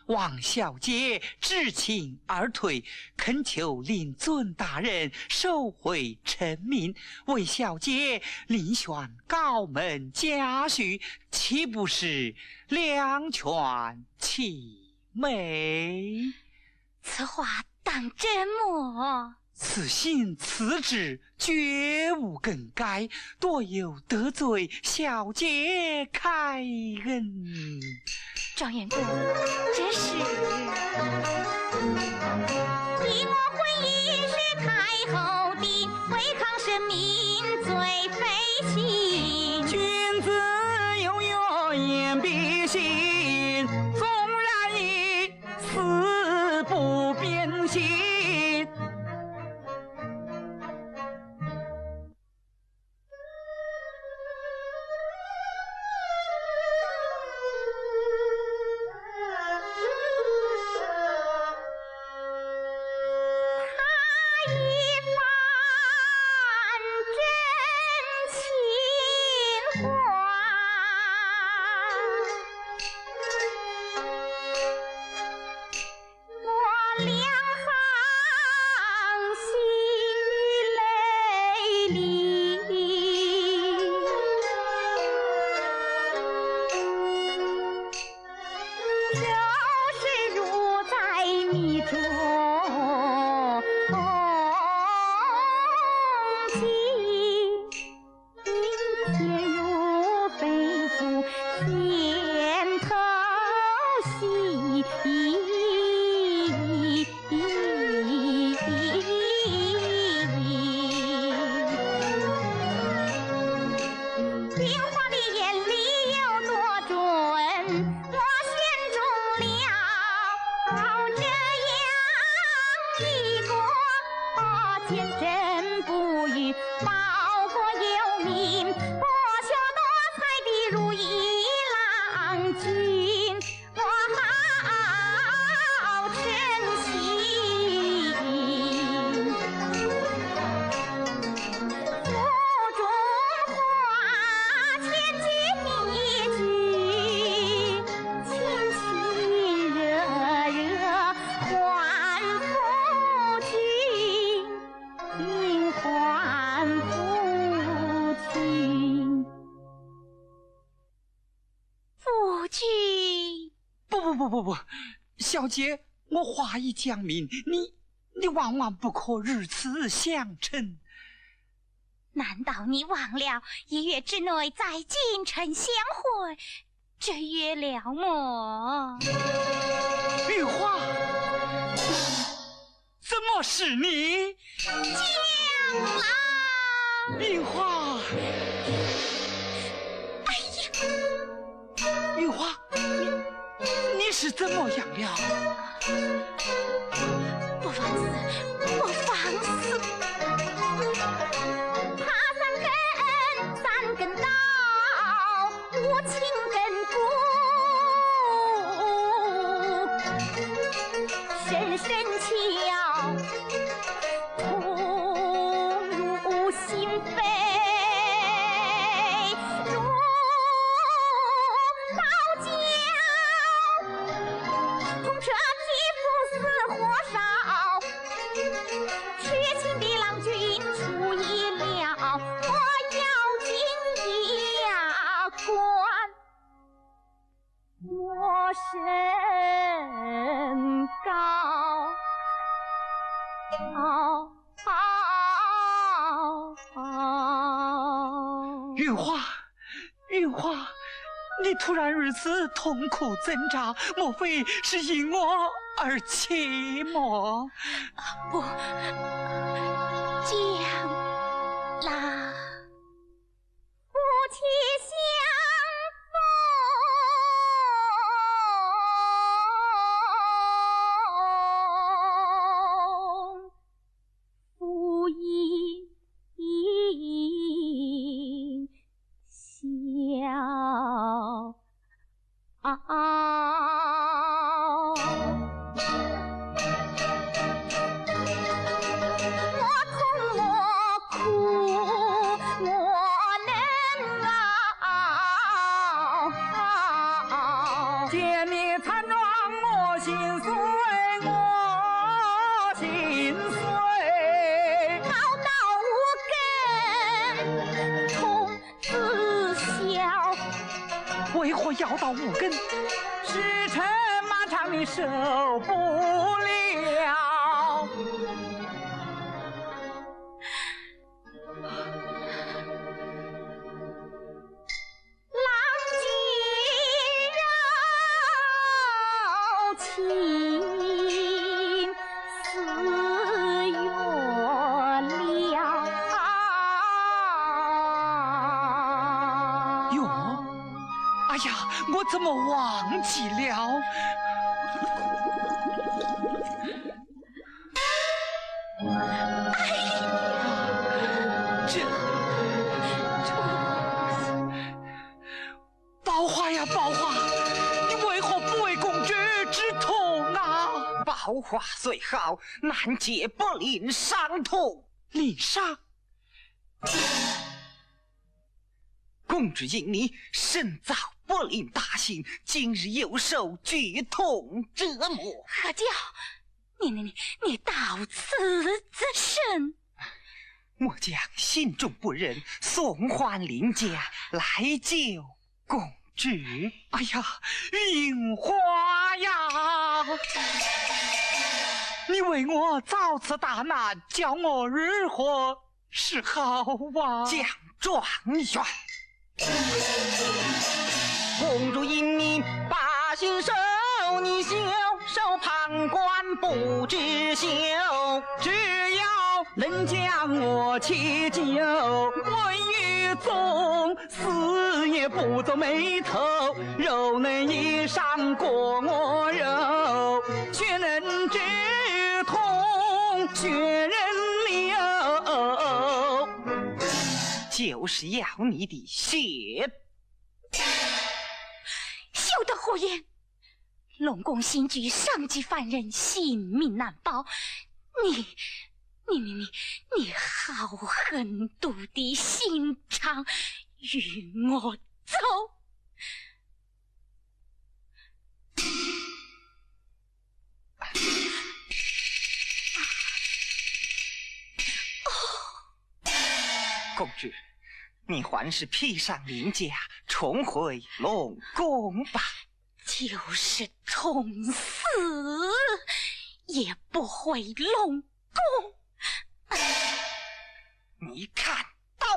望小姐知情而退，恳求令尊大人收回臣民，为小姐另选高门佳婿，岂不是两全其美？此话当真么？此心此志绝无更改，多有得罪小姐开恩。状元公，这是立我婚姻是太后定，违抗神明罪非轻。君子有约言必信，纵然一死不变心。他一番真情话，我两行心泪漓，就是如在迷中情，天如飞舞。身不渝，报国有名，博学多才的如意郎君，我好珍惜。府中花千金一句，亲亲热热还夫君，应还夫君。夫君，不，小姐，我话已讲明，你万万不可如此相称。难道你忘了1月之内在京城相会，这约了么？玉花，怎么是你？将郎，玉花，哎呀，玉花，你是怎么样了？不放肆，不放肆！爬3根刀，我5根骨，深深敲，痛入心扉，如刀绞。痛彻肌肤似火烧，痴情的郎君出意了，我要进衙关，我身高。玉花，你突然如此痛苦挣扎，莫非是因我而切么？不，将郎，夫妻相逢，夫亦笑。要到5根，时辰漫长的受不了。郎君柔情似月了。哎呀，我怎么忘记了？宝华呀，宝华，你为何不为公主之痛啊？宝华虽好，难解不令伤痛。令伤？公主因你深造不令大幸，今日又受剧痛折磨。何教？你到此之甚？末将心中不忍，送还林家来救公主。哎呀，云花呀，你为我遭此大难，叫我如何是好啊？将状元。公主因你把心受，你袖手旁观不知羞。只要能将我切救，文与宗死也不皱眉头，肉能衣裳过我肉，血能止痛，血人流。就是要你的血。休得胡言！龙宫刑局上级犯人，性命难保，你好狠毒的心肠，与我走。公主，你还是披上鳞甲，重回龙宫吧。就是冲死也不回龙宫。你看到？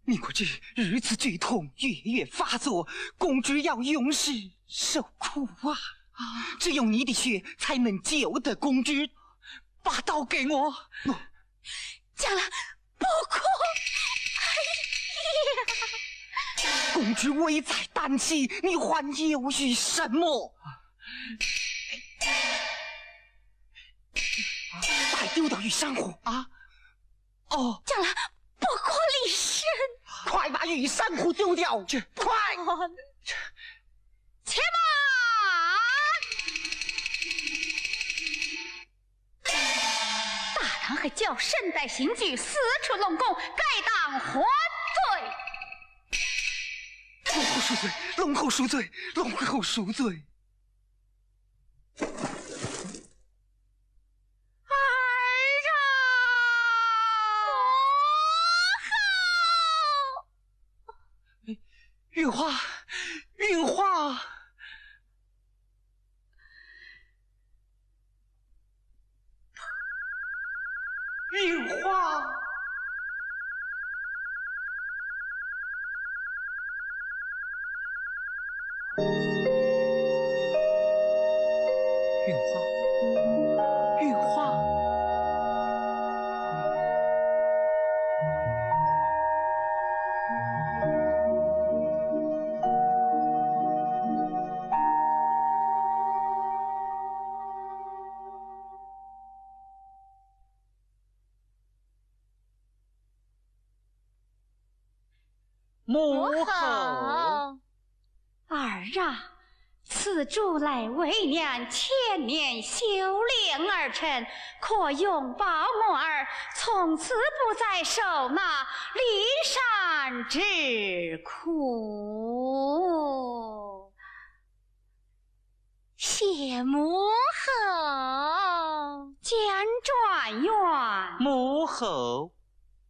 你可知如此剧痛月月发作，公主要永世受苦啊！只有你的血才能救得公主。把刀给我。江兰，不哭！公主危在旦夕，你还犹豫什么？快丢到玉珊瑚啊！哦，江兰，不可离身！快把玉珊瑚丢掉！快！且慢！大唐还叫圣代刑具私处龙宫，该当还罪。龙后赎罪！龙后赎罪！龙后赎罪！运花，运花，运花，运花，运花。母后，儿啊，此珠来为娘千年修炼而成，可永保我儿从此不再受那离山之苦。谢母后，将转院。母后。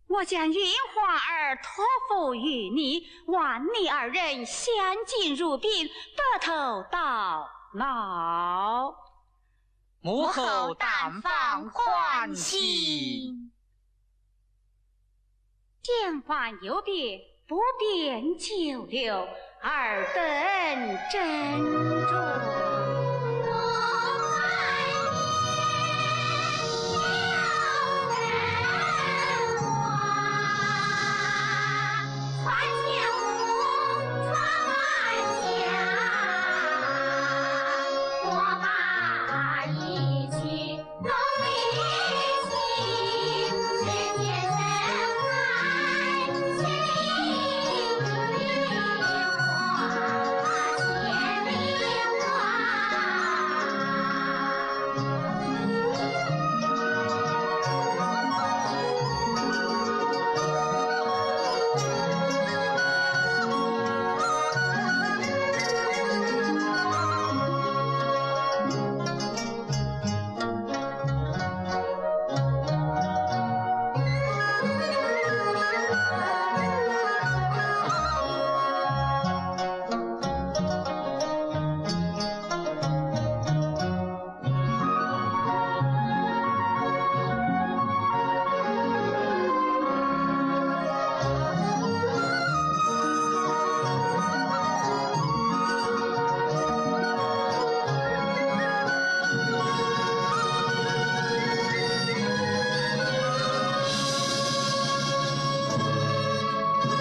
我将云花儿托付于你，万你二人相敬如宾，白头到老。母后但放欢喜。见欢有别，不便久留，尔等珍重。